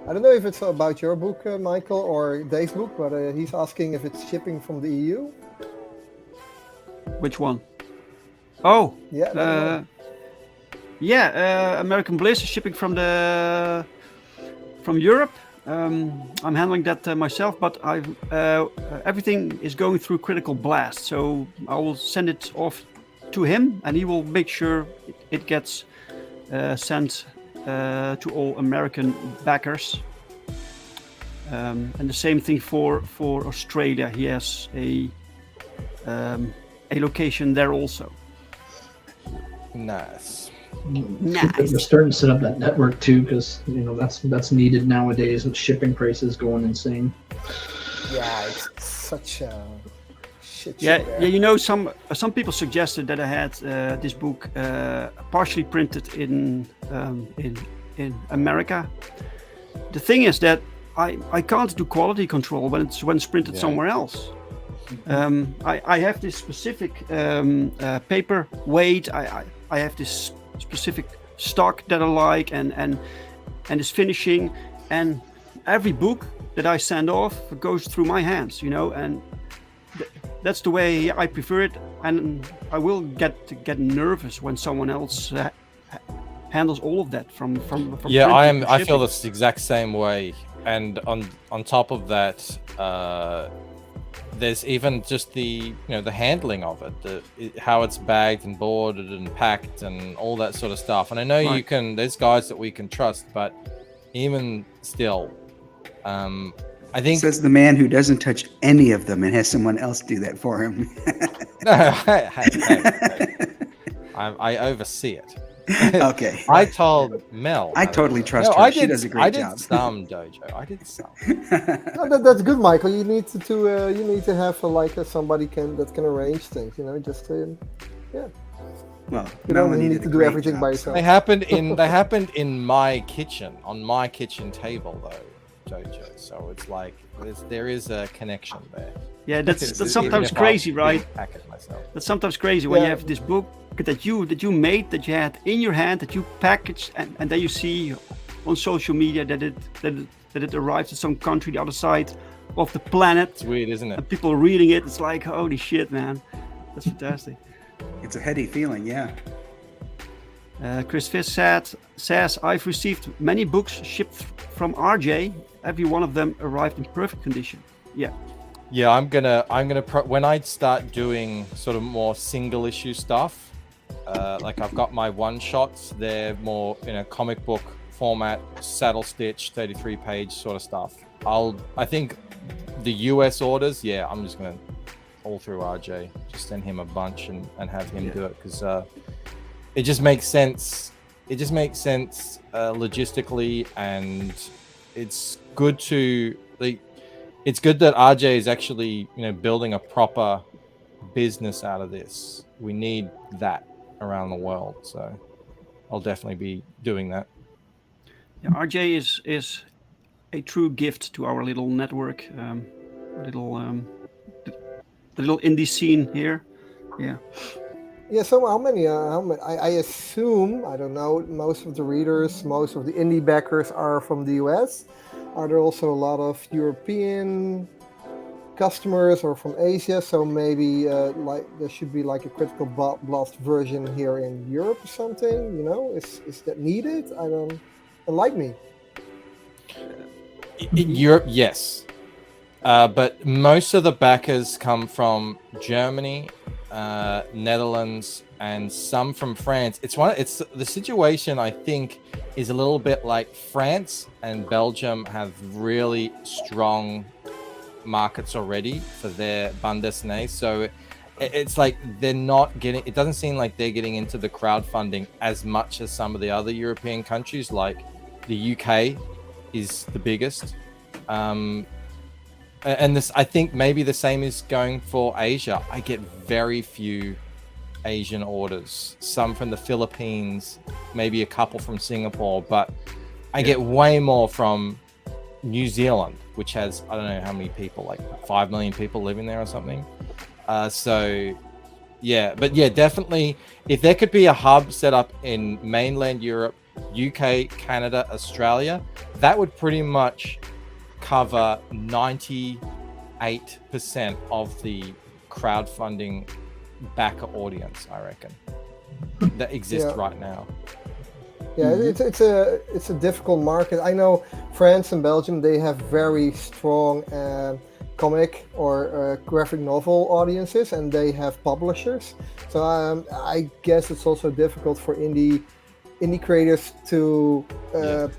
I don't know if it's about your book, Michael, or Dave's book, but he's asking if it's shipping from the EU. Which one? Oh, Yeah, that one. American Bliss is shipping from Europe. I'm handling that myself, but everything is going through Critical Blast, so I will send it off to him, and he will make sure it gets sent to all American backers. And the same thing for Australia. He has a location there also. Nice. Nice. We're starting to set up that network too, because that's needed nowadays with shipping prices going insane. Yeah, it's such a shit show Yeah, there. yeah. Some people suggested that I had this book partially printed in America. The thing is that I can't do quality control when it's printed somewhere else. I have this specific paper weight. I have this specific stock that I like, and this finishing, and every book that I send off goes through my hands, and that's the way I prefer it. And I will get nervous when someone else handles all of that from Yeah, printing to I feel shipping. this exact same way. And on top of that, there's even just the handling of it, how it's bagged and boarded and packed and all that sort of stuff. And I know there's guys that we can trust, but even still, I think Says the man who doesn't touch any of them and has someone else do that for him. No, hey. I oversee it. Okay. I told Mel. I totally trust her. She does a great job. I did some, Dojo. I did some. No, that's good, Michael. You need to have somebody that can arrange things. Yeah. Well, you don't need to do everything by yourself. They happened in my kitchen, on my kitchen table, though, Dojo. So it's like there is a connection there. Yeah, that's sometimes crazy, right? Pack it myself. That's sometimes crazy when you have this book that you made, that you had in your hand, that you packaged, and then you see on social media that it arrives in some country the other side of the planet. It's weird, isn't it? And people reading it, it's like, holy shit, man, that's fantastic. It's a heady feeling, yeah. Chris Fish says, I've received many books shipped from RJ. Every one of them arrived in perfect condition. Yeah. Yeah, I'm gonna when I start doing sort of more single issue stuff, like I've got my one shots. They're more comic book format, saddle stitch, 33 page sort of stuff. I think the US orders, yeah, I'm just gonna all through RJ, just send him a bunch and have him do it, because it just makes sense. It just makes sense logistically, and it's good to it's good that RJ is actually building a proper business out of this. We need that around the world, so I'll definitely be doing that. Yeah, RJ is a true gift to our little network, the little indie scene here. Yeah. Yeah, so how many I assume, I don't know, most of the readers, most of the indie backers are from the US. Are there also a lot of European customers or from Asia? So maybe there should be like a Critical Blast version here in Europe or something, Is that needed? Enlighten me. In Europe, yes. But most of the backers come from Germany, Netherlands, and some from France. It's the situation, I think, is a little bit like France and Belgium have really strong markets already for their bande dessinée. So it's like they're not getting, it doesn't seem like they're getting into the crowdfunding as much as some of the other European countries. Like the UK is the biggest. And this, I think maybe the same is going for Asia. I get very few Asian orders, some from the Philippines, maybe a couple from Singapore, but I get way more from New Zealand, which has, I don't know how many people, like 5 million people living there or something. So yeah, but yeah, definitely if there could be a hub set up in mainland Europe UK, Canada, Australia, that would pretty much cover 98% of the crowdfunding backer audience, I reckon, that exists right now. Yeah, it's a difficult market. I know France and Belgium, they have very strong comic or graphic novel audiences, and they have publishers. So I guess it's also difficult for indie creators to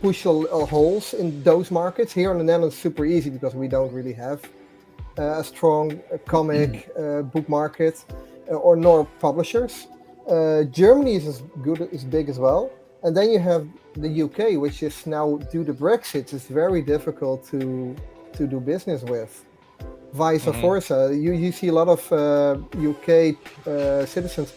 push holes in those markets. Here in the Netherlands, super easy because we don't really have a strong comic book market or nor publishers. Germany is as big as well. And then you have the UK, which is now, due to Brexit, is very difficult to do business with. Vice versa. You see a lot of UK citizens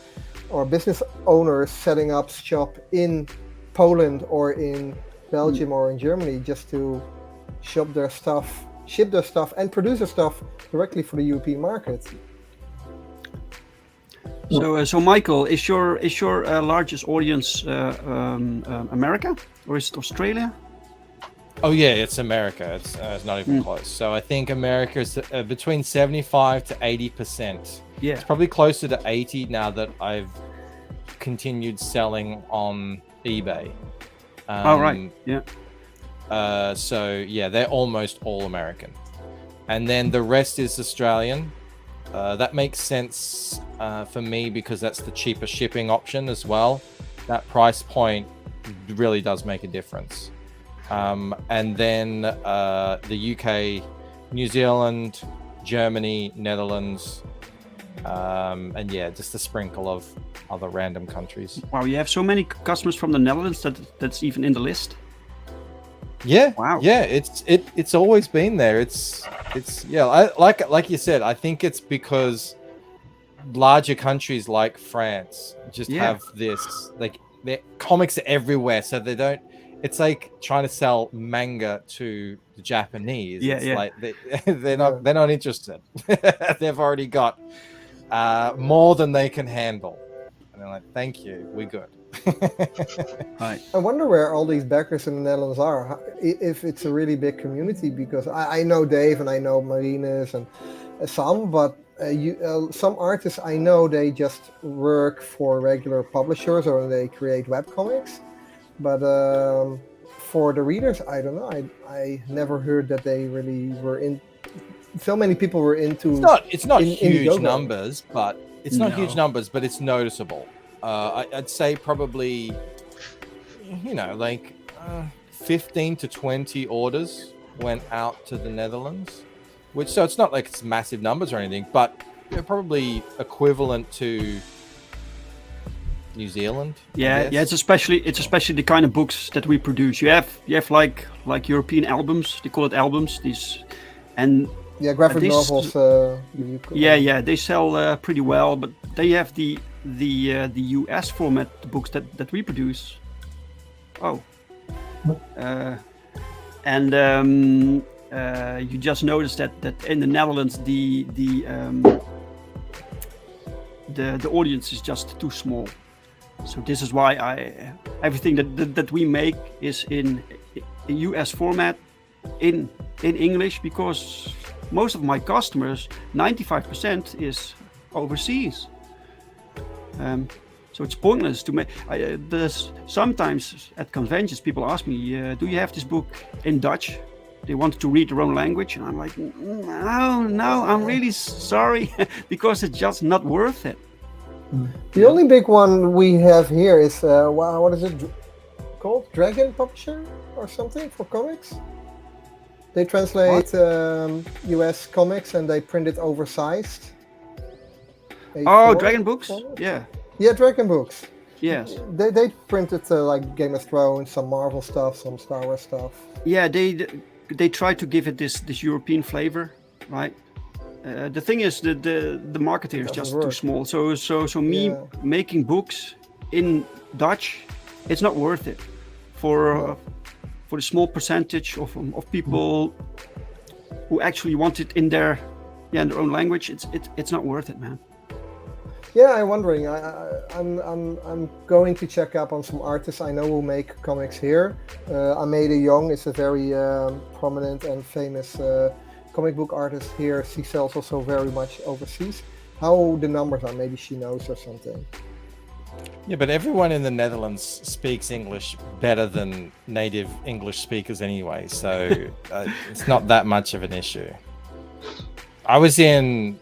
or business owners setting up shop in Poland or in Belgium or in Germany just to ship their stuff, and produce their stuff directly for the European market. So Michael, is your largest audience America, or is it Australia? Oh yeah, it's America. It's not even close. So I think America is between 75 to 80%. Yeah, it's probably closer to 80 now that I've continued selling on eBay. Right. Yeah. So yeah, they're almost all American, and then the rest is Australian. That makes sense for me because that's the cheaper shipping option as well. That price point really does make a difference. And then the UK, New Zealand, Germany, Netherlands, and yeah, just a sprinkle of other random countries. Wow, you have so many customers from the Netherlands that's even in the list. Yeah. Wow. Yeah, it's always been there. It's yeah, like you said, I think it's because larger countries like France just have this, like, their comics are everywhere, so they don't. It's like trying to sell manga to the Japanese. Like they're not interested. They've already got more than they can handle, and they're like, "Thank you, we're good." Right. I wonder where all these backers in the Netherlands are, if it's a really big community, because I know Dave and I know Marinus and some, but some artists I know, they just work for regular publishers or they create webcomics. But for the readers, I don't know. I never heard that they really were in. So many people were into. It's not huge Indiegogo. numbers, but it's not huge numbers, but it's noticeable. I'd say probably, like 15 to 20 orders went out to the Netherlands, so it's not like it's massive numbers or anything, but they're probably equivalent to New Zealand. Yeah, it's especially the kind of books that we produce. You have like European albums. They call it albums. Graphic novels. They sell pretty well, but they have the US format books that we produce. You just noticed that in the Netherlands the audience is just too small. So this is why everything that we make is in US format, in English, because most of my customers, 95% is overseas. So it's pointless to make. Sometimes at conventions, people ask me, "Do you have this book in Dutch?" They want to read their own language, and I'm like, "No, I'm really sorry," because it's just not worth it. The only big one we have here is what is it called? Dragon Publisher or something for comics. They translate US comics and they print it oversized. Dragon Books? Yeah. Yeah, Dragon Books. Yes. They printed like Game of Thrones, some Marvel stuff, some Star Wars stuff. Yeah, they try to give it this European flavor, right? The thing is that the market here is just too small. So making books in Dutch, it's not worth it for the small percentage of people who actually want it in their own language. It's not worth it, man. Yeah, I'm wondering. I'm going to check up on some artists I know who make comics here. Ameda Young is a very prominent and famous comic book artist here. She sells also very much overseas. How the numbers are, maybe she knows or something. Yeah, but everyone in the Netherlands speaks English better than native English speakers anyway, so it's not that much of an issue. I was in.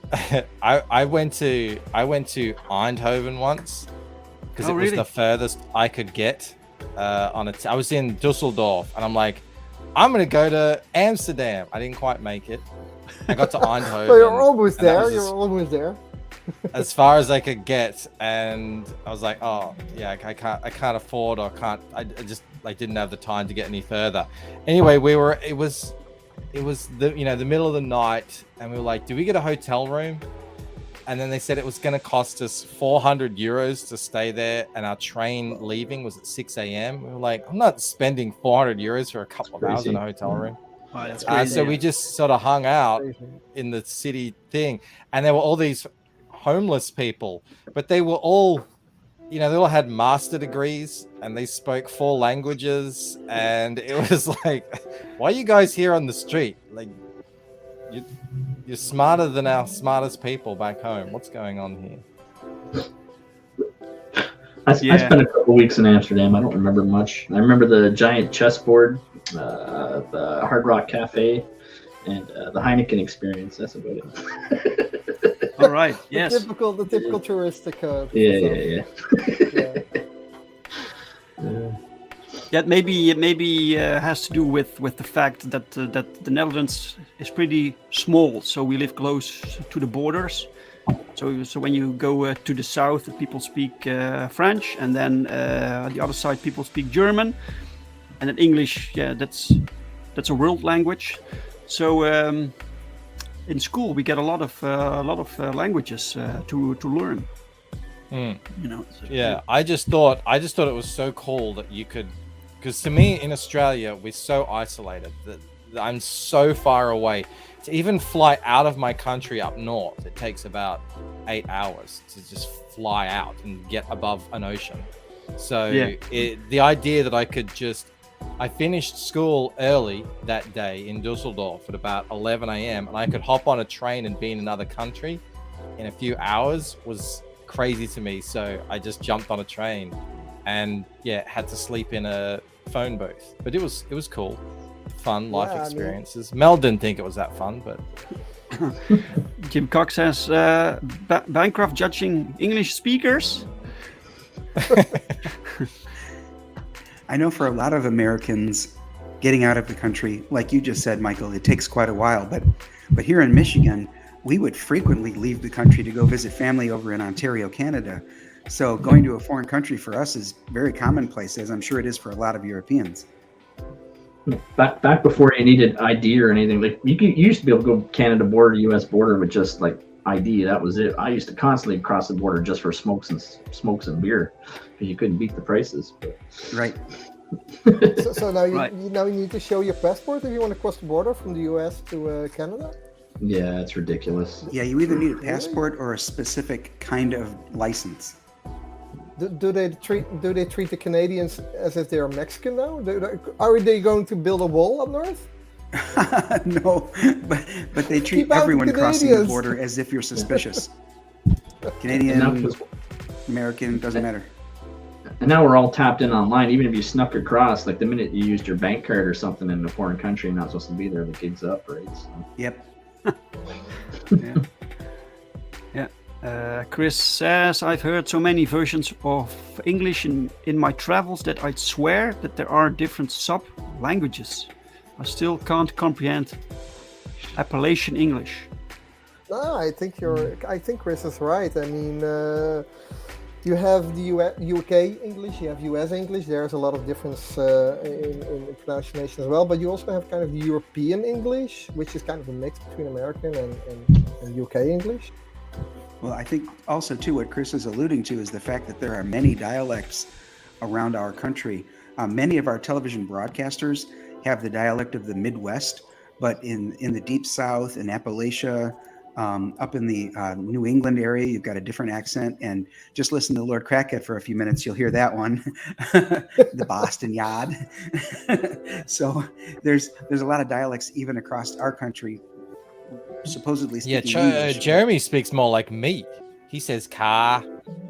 I went to Eindhoven once because it was the furthest I could get on a. I was in Dusseldorf, and I'm like, I'm gonna go to Amsterdam. I didn't quite make it. I got to Eindhoven. So you're almost there. You're almost there. As far as I could get, and I was like, oh yeah, I can't afford, or I just didn't have the time to get any further. Anyway, it was the the middle of the night, and we were like, do we get a hotel room? And then they said it was going to cost us 400 euros to stay there, and our train leaving was at 6 a.m. We were like, I'm not spending 400 euros for a couple of hours in a hotel room. Wow, that's crazy. So we just sort of hung out in the city thing, and there were all these homeless people, but they were all, they all had master degrees, and they spoke 4 languages, and it was like, why are you guys here on the street? Like, you're smarter than our smartest people back home. What's going on here? I spent a couple weeks in Amsterdam. I don't remember much. I remember the giant chessboard, the Hard Rock Cafe, and the Heineken experience. That's about it. All right. Yes. The typical touristic. Yeah. That maybe has to do with the fact that the Netherlands is pretty small, so we live close to the borders. So when you go to the south, people speak French, and then the other side people speak German, and then English. Yeah, that's a world language. So in school we get a lot of languages to learn. Yeah, I just thought it was so cool that you could, because to me in Australia we're so isolated that I'm so far away. To even fly out of my country up north, it takes about 8 hours to just fly out and get above an ocean. So the idea that I finished school early that day in Dusseldorf at about 11 a.m. and I could hop on a train and be in another country in a few hours was crazy to me. So I just jumped on a train and had to sleep in a phone booth. But it was cool. Fun life experiences. Mel didn't think it was that fun, but Jim Cox says Bancroft judging English speakers. I know for a lot of Americans, getting out of the country, like you just said, Michael, it takes quite a while. But here in Michigan, we would frequently leave the country to go visit family over in Ontario, Canada. So going to a foreign country for us is very commonplace, as I'm sure it is for a lot of Europeans. Back before you needed ID or anything, like you used to be able to go Canada border, U.S. border with just like ID. That was it. I used to constantly cross the border just for smokes and beer because you couldn't beat the prices. But... Right. so now you need to show your passport if you want to cross the border from the U.S. to Canada. Yeah, it's ridiculous. Yeah, you either need a passport or a specific kind of license. Do they treat the Canadians as if they are Mexican now? Are they going to build a wall up north? No, but they treat everyone crossing the border as if you're suspicious. Canadian, American, doesn't matter. And now we're all tapped in online. Even if you snuck across, like the minute you used your bank card or something in a foreign country, you're not supposed to be there. The gig's up, right? So. Yep. Chris says, I've heard so many versions of English in my travels that I'd swear that there are different sub-languages. I still can't comprehend Appalachian English. No, I think Chris is right. I mean, you have the UK English, you have US English. There's a lot of difference in pronunciation as well. But you also have kind of the European English, which is kind of a mix between American and UK English. Well, I think also, too, what Chris is alluding to is the fact that there are many dialects around our country. Many of our television broadcasters have the dialect of the Midwest, but in the Deep South, in Appalachia, Up in the New England area, you've got a different accent, and just listen to Lord Crackhead for a few minutes, you'll hear that one, the Boston Yard. So there's a lot of dialects even across our country, supposedly speaking English. Jeremy speaks more like me. He says car.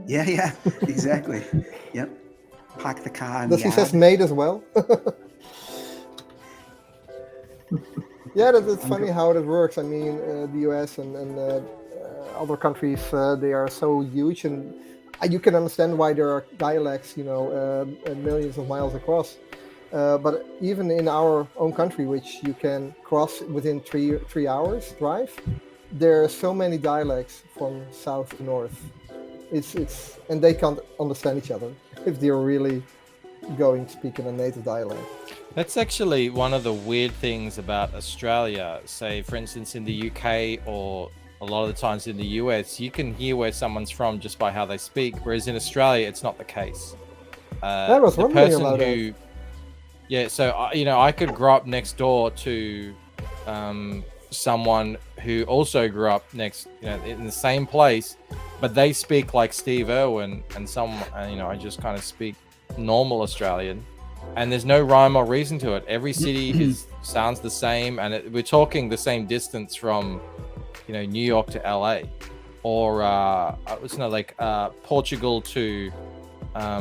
Yeah, exactly. Yep. Park the car in Does the he says yard. made as well? Yeah, that's funny how it works. I mean, the US and other countries, they are so huge, and you can understand why there are dialects, millions of miles across. But even in our own country, which you can cross within three hours drive, there are so many dialects from south to north. It's and they can't understand each other if they're really going speaking a native dialect. That's actually one of the weird things about Australia. Say, for instance, in the UK or a lot of the times in the US, you can hear where someone's from just by how they speak, whereas in Australia, it's not the case. I was wondering about that. Yeah, so I could grow up next door to someone who also grew up next, in the same place, but they speak like Steve Irwin, and I just kind of speak normal Australian, and there's no rhyme or reason to it. Every city sounds the same, and we're talking the same distance from, New York to LA, or Portugal to I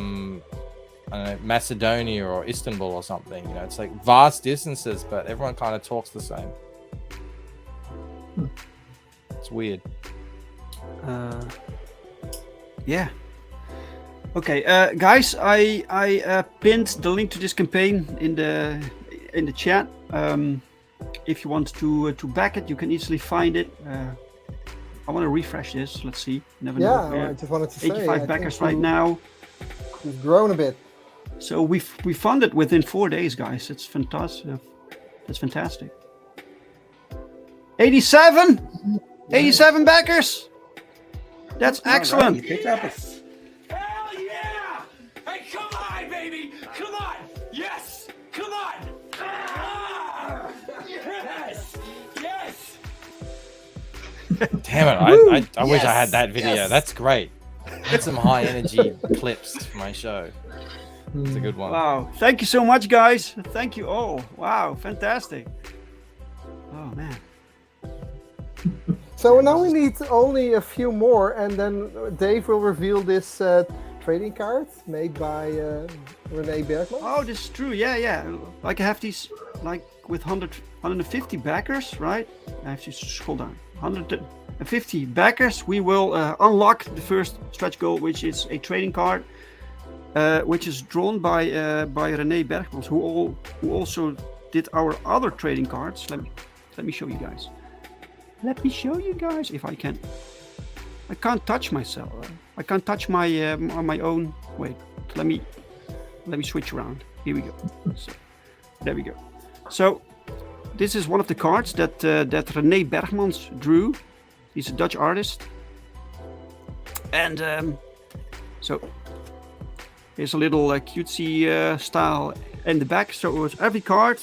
don't know, Macedonia or Istanbul or something. It's like vast distances, but everyone kind of talks the same. It's weird. Yeah. Okay, guys, I pinned the link to this campaign in the chat. If you want to back it, you can easily find it. I want to refresh this. Let's see. Never know. Yeah, I just wanted to say 85 backers right now. You've grown a bit. So we funded within 4 days, guys. It's fantastic. That's fantastic. 87 backers. That's excellent. You picked up Hell yeah! Hey, come on, baby! Come on! Yes! Come on! Ah! Yes! Yes! Damn it! I wish I had that video. Yes. That's great. Get some high energy clips for my show. It's a good one. Wow! Thank you so much, guys. Thank you all. Wow! Fantastic. Oh man. So now we need only a few more, and then Dave will reveal this trading card made by René Bergman. Oh, this is true. Yeah. Like I have these, like with 150 backers, right? I have to scroll down. 150 backers. We will unlock the first stretch goal, which is a trading card, which is drawn by René Bergman, who also did our other trading cards. Let me show you guys. Let me show you guys if I can. I can't touch myself. I can't touch my my own. Wait, let me switch around. Here we go. So, there we go. So this is one of the cards that René Bergmans drew. He's a Dutch artist, and so here's a little cutesy style in the back. So every card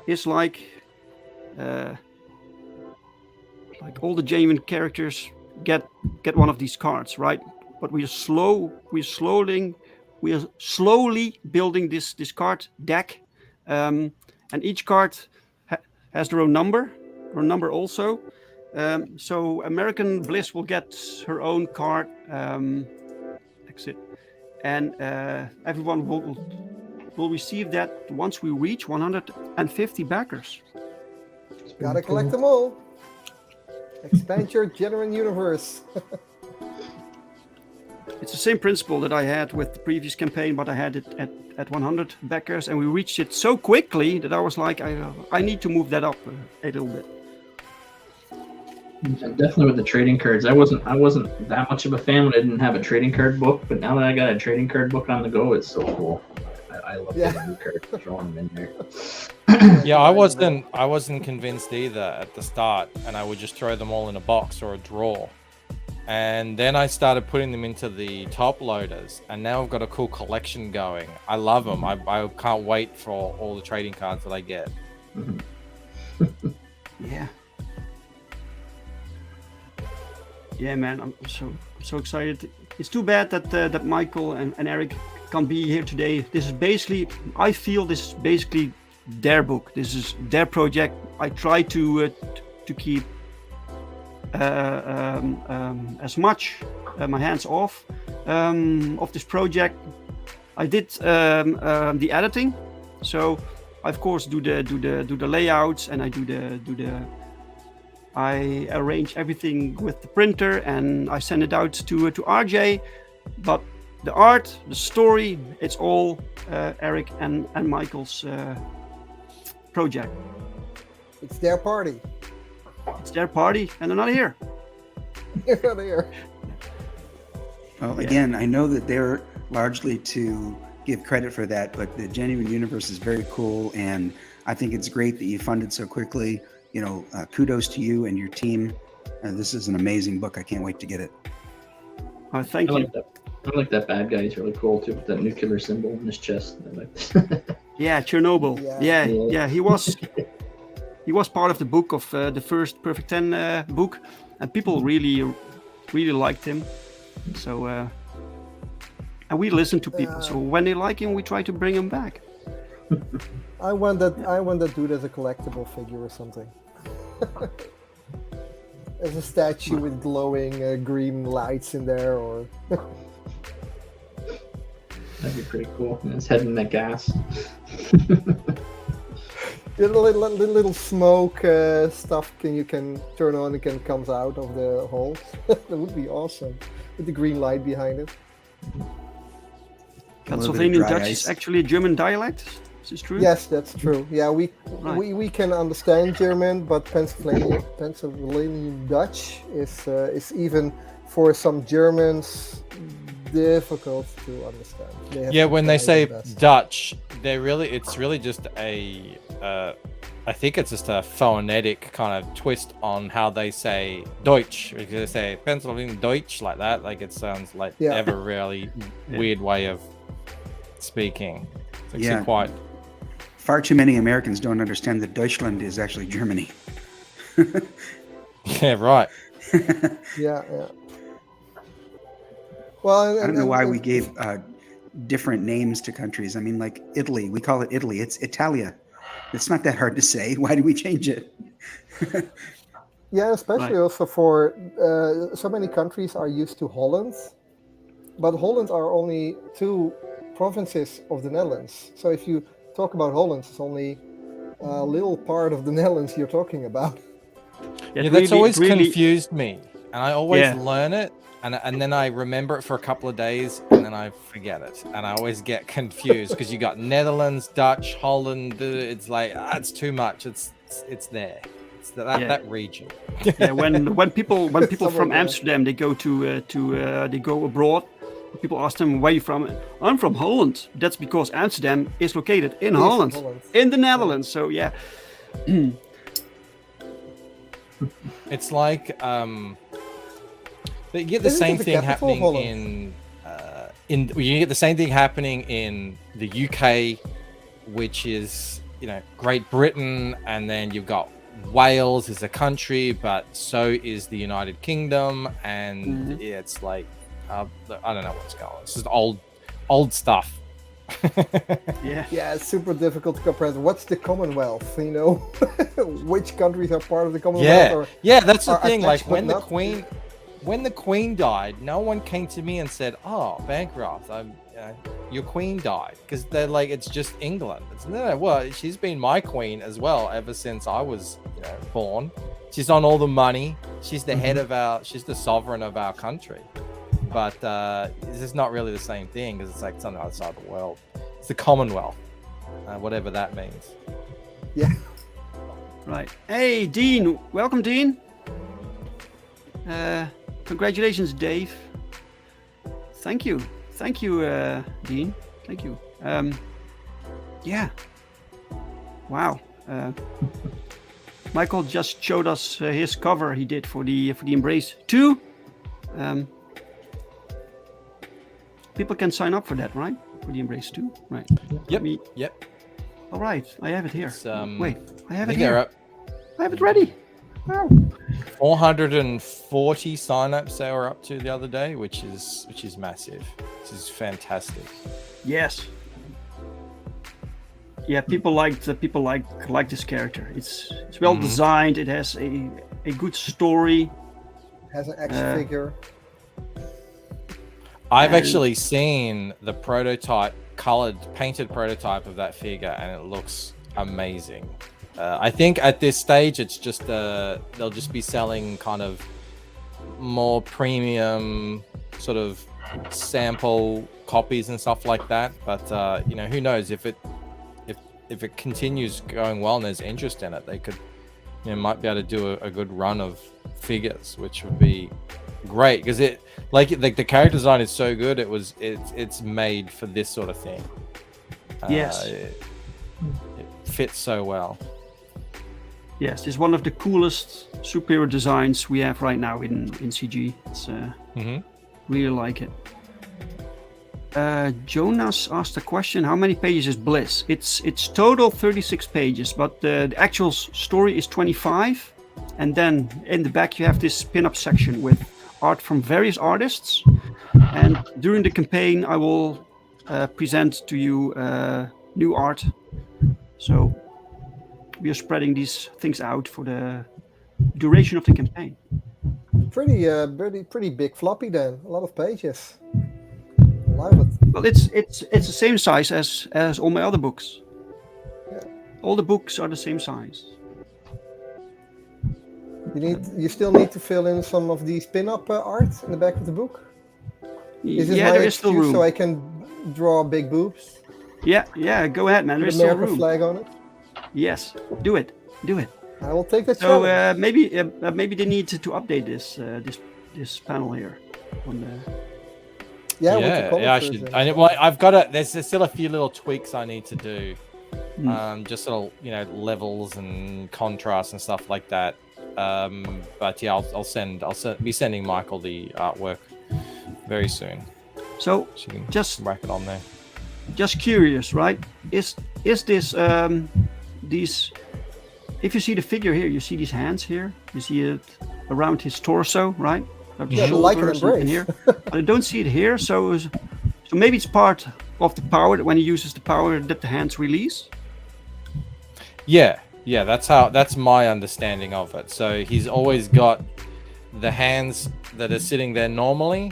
is like all the genuine characters get one of these cards, right? But we are slowly building this card deck, and each card has their own number also. So American Bliss will get her own card, exit, and everyone will receive that once we reach 150 backers. Gotta collect them all. Expand your genuine universe. It's the same principle that I had with the previous campaign, but I had it at 100 backers, and we reached it so quickly that I was like, I need to move that up a little bit. Definitely with the trading cards. I wasn't that much of a fan when I didn't have a trading card book, but now that I got a trading card book on the go, it's so cool. I love the new cards, throwing them in there. Yeah, I wasn't convinced either at the start, and I would just throw them all in a box or a drawer. And then I started putting them into the top loaders, and now I've got a cool collection going. I love them. I can't wait for all the trading cards that I get. Yeah. Yeah, man, I'm so excited. It's too bad that that Michael and Eric can't be here today. This is basically, I feel this is basically their book. This is their project. I try to keep as much my hands off of this project. I did the editing, so I of course do the layouts, and I do the I arrange everything with the printer and I send it out to RJ. But the art, the story, it's all Eric and Michael's project. It's their party. It's their party, and they're not here. They're not here. Well, again, I know that they're largely to give credit for that, but the Genuine Universe is very cool, and I think it's great that you funded so quickly. You know, kudos to you and your team. This is an amazing book. I can't wait to get it. Thank you. I like that bad guy. He's really cool too, with that nuclear symbol in his chest. I like that. Yeah, Chernobyl. Yeah. He was part of the book of the first Perfect 10 book, and people really liked him. So, and we listen to people. So when they like him, we try to bring him back. I want that dude as a collectible figure or something. As a statue with glowing green lights in there, or That'd be pretty cool. And his head in that gas. the little smoke stuff you can turn on and comes out of the hole. That would be awesome, with the green light behind it. Pennsylvania Dutch is actually a German dialect. Is this true? Yes, that's true. Yeah, we can understand German, but Pennsylvanian Dutch is even for some Germans difficult to understand. Yeah, when they say Dutch, it's really just I think it's just a phonetic kind of twist on how they say Deutsch. Because they say Pennsylvania Deutsch like that, like it sounds like ever really weird way of speaking. It's actually quite. Far too many Americans don't understand that Deutschland is actually Germany. Yeah, right. Yeah. Well, I don't know why we gave different names to countries. I mean, like Italy, we call it Italy. It's Italia. It's not that hard to say. Why do we change it? Yeah, especially also for so many countries are used to Holland, but Holland are only 2 provinces of the Netherlands. So if you talk about Holland, it's only a little part of the Netherlands you're talking about. Yeah, that's always confused me, and I always learn it, and then I remember it for a couple of days, and then I forget it, and I always get confused because you got Netherlands, Dutch, Holland. It's like it's too much. It's there. It's that region. Yeah, when people from Amsterdam they go abroad. People ask them, where are you from? I'm from Holland. That's because Amsterdam is located in Holland, in the Netherlands. So yeah. It's like you get the same thing happening you get the same thing happening in the UK, which is Great Britain, and then you've got Wales as a country, but so is the United Kingdom, and it's like I don't know what's going on. It's just old stuff. Yeah, it's super difficult to compare. What's the Commonwealth? Which countries are part of the Commonwealth? Yeah, that's the thing. Like when the Queen died, no one came to me and said, "Oh, Bancroft, your Queen died," because they're like, it's just England. It's no, well, she's been my Queen as well ever since I was born. She's on all the money. She's the head of she's the sovereign of our country. But this is not really the same thing, because it's like something outside the world. It's the Commonwealth, whatever that means. Yeah. Right. Hey, Dean. Welcome, Dean. Congratulations, Dave. Thank you, Dean. Thank you. Yeah. Wow. Michael just showed us his cover he did for the Embrace 2. People can sign up for that, right? For the Embrace 2, right? Yep. All right, I have it here. Wait, I have I it think here. they're up. I have it ready. Wow. 440 signups they were up to the other day, which is massive. This is fantastic. Yes. Yeah, people like this character. It's well designed. It has a good story. Has an action figure. I've actually seen the prototype, painted prototype of that figure, and it looks amazing. I think at this stage, it's just they'll just be selling kind of more premium sort of sample copies and stuff like that. But who knows if it continues going well and there's interest in it, they could might be able to do a good run of figures, which would be great because it the character design is so good. It's made for this sort of thing. Yes, it fits so well. Yes, it's one of the coolest superhero designs we have right now in CG. It's really like it. Jonas asked a question: how many pages is Bliss? It's total 36 pages, but the actual story is 25. And then in the back you have this pin-up section with art from various artists. And during the campaign, I will present to you new art. So we are spreading these things out for the duration of the campaign. Pretty big floppy then. A lot of pages. I love it. Well, it's the same size as all my other books. Yeah. All the books are the same size. You still need to fill in some of these pin-up art in the back of the book. Is this my there is still excuse room. So I can draw big boobs? Yeah, go ahead, man. There's With the still American room. flag on it. Do it. I will take that So challenge. maybe they need to update this panel here. On the... Yeah, with the I colors should. and I've got to. There's still a few little tweaks I need to do. Just little, levels and contrast and stuff like that. But yeah, I'll be sending Michael the artwork very soon. So she can just whack it on there. Just curious, right? Is this these? If you see the figure here, you see these hands here. You see it around his torso, right? Yeah, like an embrace. Here, but I don't see it here. So maybe it's part of the power that when he uses the power that the hands release. Yeah, that's my understanding of it. So he's always got the hands that are sitting there normally,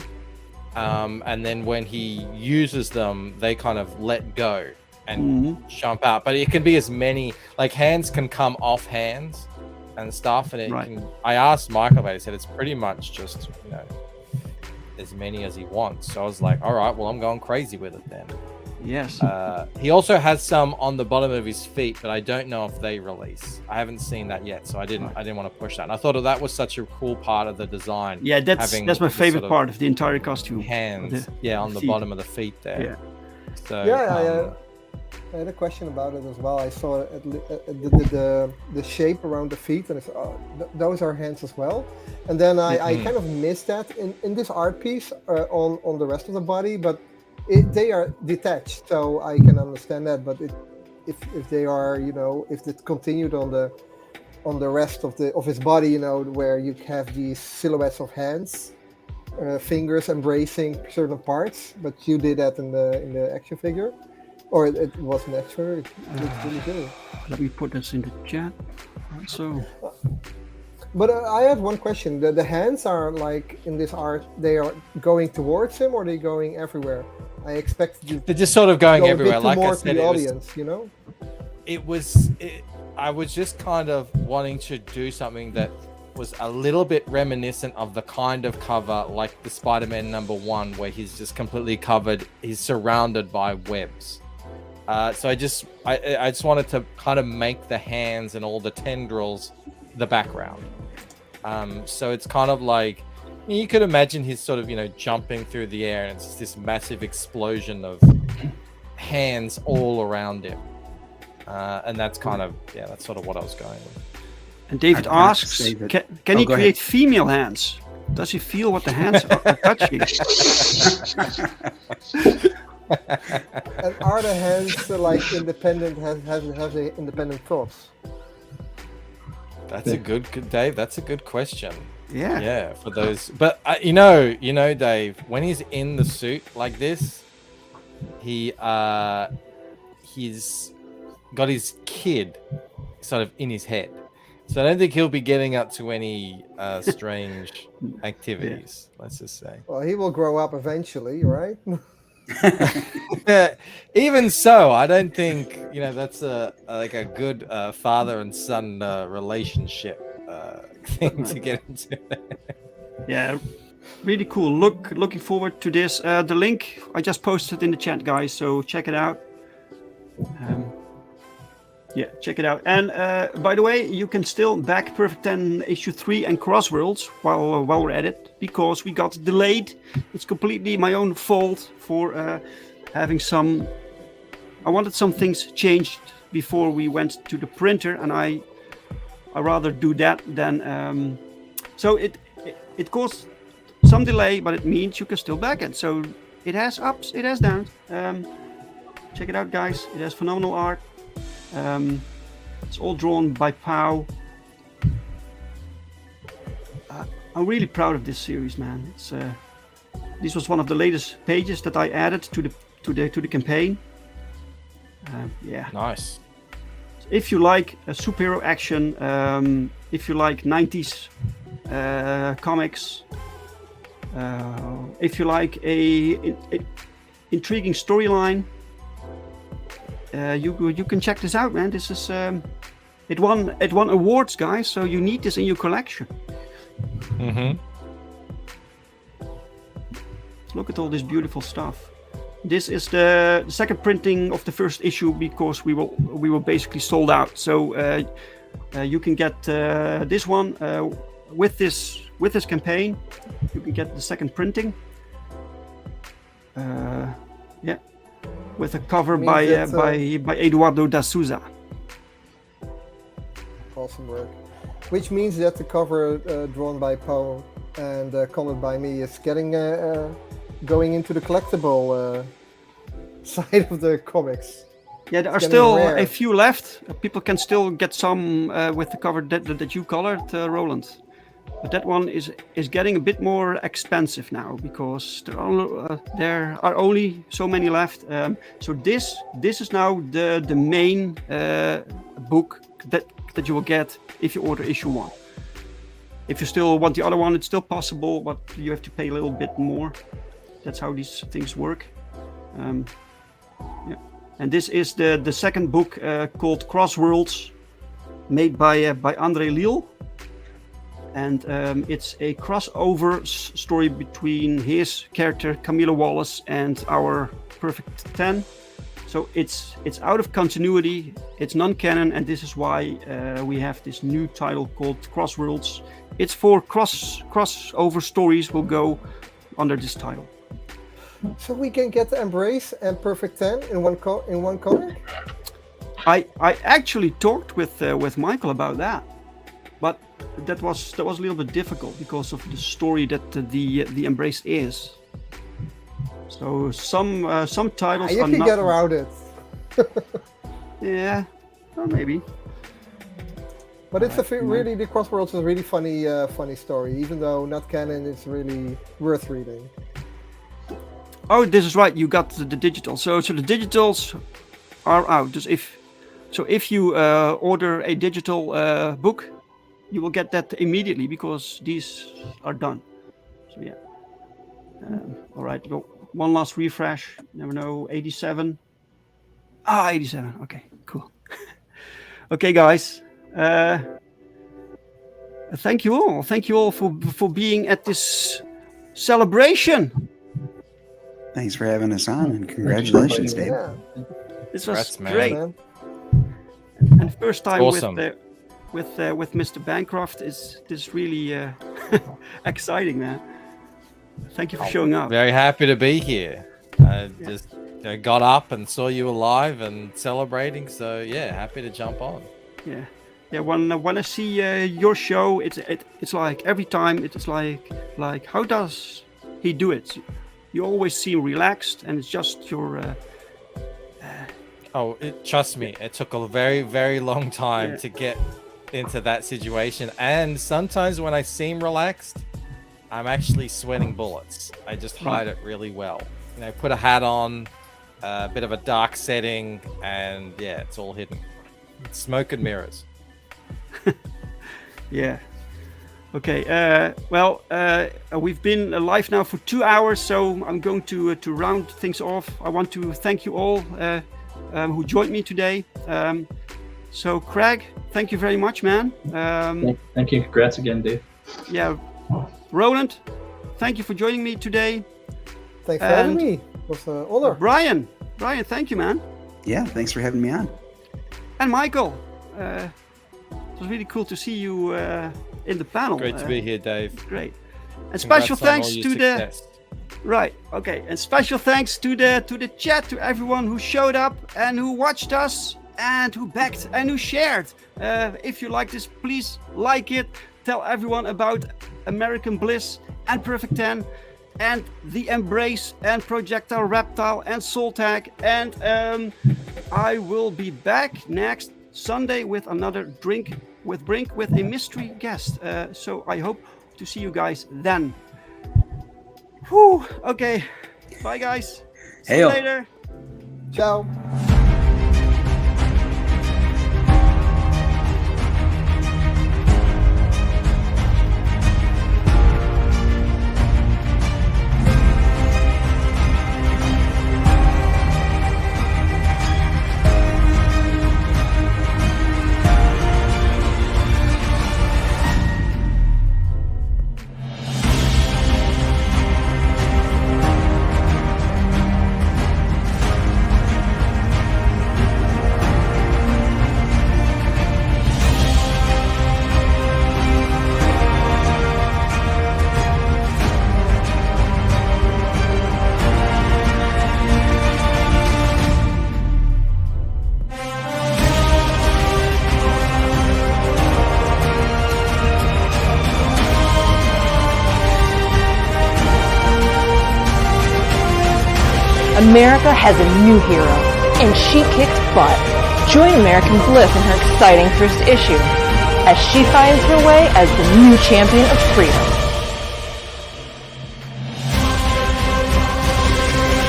and then when he uses them, they kind of let go and jump out. But it can be as many, like hands can come off hands and stuff, and it can. I asked Michael about it. He said it's pretty much just as many as he wants. So I was like, all right, well, I'm going crazy with it then. Yes. He also has some on the bottom of his feet, but I don't know if they release. I haven't seen that yet, so I didn't want to push that. And I thought that was such a cool part of the design. Yeah, that's my favorite part of the entire costume. Hands, on the bottom of the feet there. Yeah. So I had a question about it as well. I saw the shape around the feet, and I thought, those are hands as well. And then I kind of missed that in this art piece on the rest of the body, but they are detached, so I can understand that. But if they are, if it continued on the rest of his body, where you have these silhouettes of hands, fingers embracing certain parts, but you did that in the action figure, or it wasn't extra. It looks really good. Let me put this in the chat. So. But I have one question. The hands are like in this art, they are going towards him, or are they going everywhere? I expected you. They're just sort of going everywhere. Like I said, the audience, I was just kind of wanting to do something that was a little bit reminiscent of the kind of cover like the Spider-Man #1, where he's just completely covered. He's surrounded by webs. So I just wanted to kind of make the hands and all the tendrils the background. So it's kind of like you could imagine he's sort of jumping through the air, and it's just this massive explosion of hands all around him, and that's kind of that's sort of what I was going with. And David asks, can he create female hands? Does he feel what the hands are touching? And are the hands like independent? Has independent thoughts? That's a good, Dave. That's a good question. Yeah. Yeah, for those. But you know, Dave, when he's in the suit like this, he's got his kid sort of in his head. So I don't think he'll be getting up to any strange activities. Let's just say. Well, he will grow up eventually, right? Even so, I don't think that's like a good father and son relationship thing to get into. Yeah, really cool. Looking forward to this. The link I just posted in the chat, guys. So check it out. Yeah, check it out. And by the way, you can still back Perfect 10 issue 3 and Crossworlds while we're at it, because we got delayed. It's completely my own fault for having some. I wanted some things changed before we went to the printer, and I rather do that than. So it caused some delay, but it means you can still back it. So it has ups, it has downs. Check it out, guys. It has phenomenal art. It's all drawn by Pau. I'm really proud of this series, man. This was one of the latest pages that I added to the campaign. Yeah. Nice. If you like a superhero action, if you like 90s comics, if you like a intriguing storyline, you can check this out, man. This is it won awards, guys. So you need this in your collection. Mm-hmm. Look at all this beautiful stuff. This is the second printing of the first issue, because we were basically sold out. So you can get this one with this campaign. You can get the second printing. Yeah. With a cover by Eduardo da Souza. Awesome work. Which means that the cover drawn by Pau and colored by me is getting going into the collectible side of the comics. Yeah, there are still a few left. People can still get some with the cover that you colored, Roland. But that one is getting a bit more expensive now, because there are only so many left. So this is now the main book that you will get if you order issue 1. If you still want the other one, it's still possible, but you have to pay a little bit more. That's how these things work. Yeah. And this is the second book called Crossworlds, made by André Lille. And it's a crossover story between his character Camilla Wallace and our Perfect 10. So it's out of continuity, it's non-canon, and this is why we have this new title called Crossworlds. It's for crossover stories will go under this title. So we can get the Embrace and Perfect 10 in one comic? I actually talked with Michael about that, but that was a little bit difficult because of the story that the Embrace is. So some titles you are can not... get around it. Yeah, or maybe. But it's really, the Crossworlds is a really funny story. Even though not canon, it's really worth reading. Oh, this is right. You got the digital. So the digitals are out. If you order a digital book, you will get that immediately because these are done. So yeah. All right. Go. One last refresh. Never know. 87. 87. Okay. Cool. Okay, guys. Thank you all. Thank you all for being at this celebration. Thanks for having us on, and congratulations, Dave. Yeah. This was Congrats, man. great. And first time awesome. with Mr. Bancroft is really exciting, man. Thank you for showing up. Very happy to be here. Just got up and saw you alive and celebrating. So yeah, happy to jump on. Yeah. When I see your show, it's like every time it's like how does he do it? You always seem relaxed, and it's just your. Trust me, it took a very, very long time to get into that situation. And sometimes when I seem relaxed, I'm actually sweating bullets. I just hide it really well. You know, put a hat on, a bit of a dark setting, and yeah, it's all hidden. It's smoke and mirrors. Yeah. Okay. We've been live now for 2 hours, so I'm going to round things off. I want to thank you all who joined me today. So, Craig, thank you very much, man. Thank you. Congrats again, Dave. Yeah. Roland, thank you for joining me today. Thanks for having me. It was an honor. Brian, thank you, man. Yeah, thanks for having me on. And Michael, it was really cool to see you in the panel. Great to be here, Dave. Great. And special thanks to the and special thanks to the chat, to everyone who showed up and who watched us and who backed and who shared. If you like this, please like it. Tell everyone about American Bliss and Perfect 10 and The Embrace and Projectile Reptile and Soltag. And I will be back next Sunday with another Drink with Brink with a mystery guest. So I hope to see you guys then. Whew, okay. Bye, guys. See you later. Ciao. America has a new hero, and she kicks butt. Join American Bliss in her exciting first issue as she finds her way as the new champion of freedom.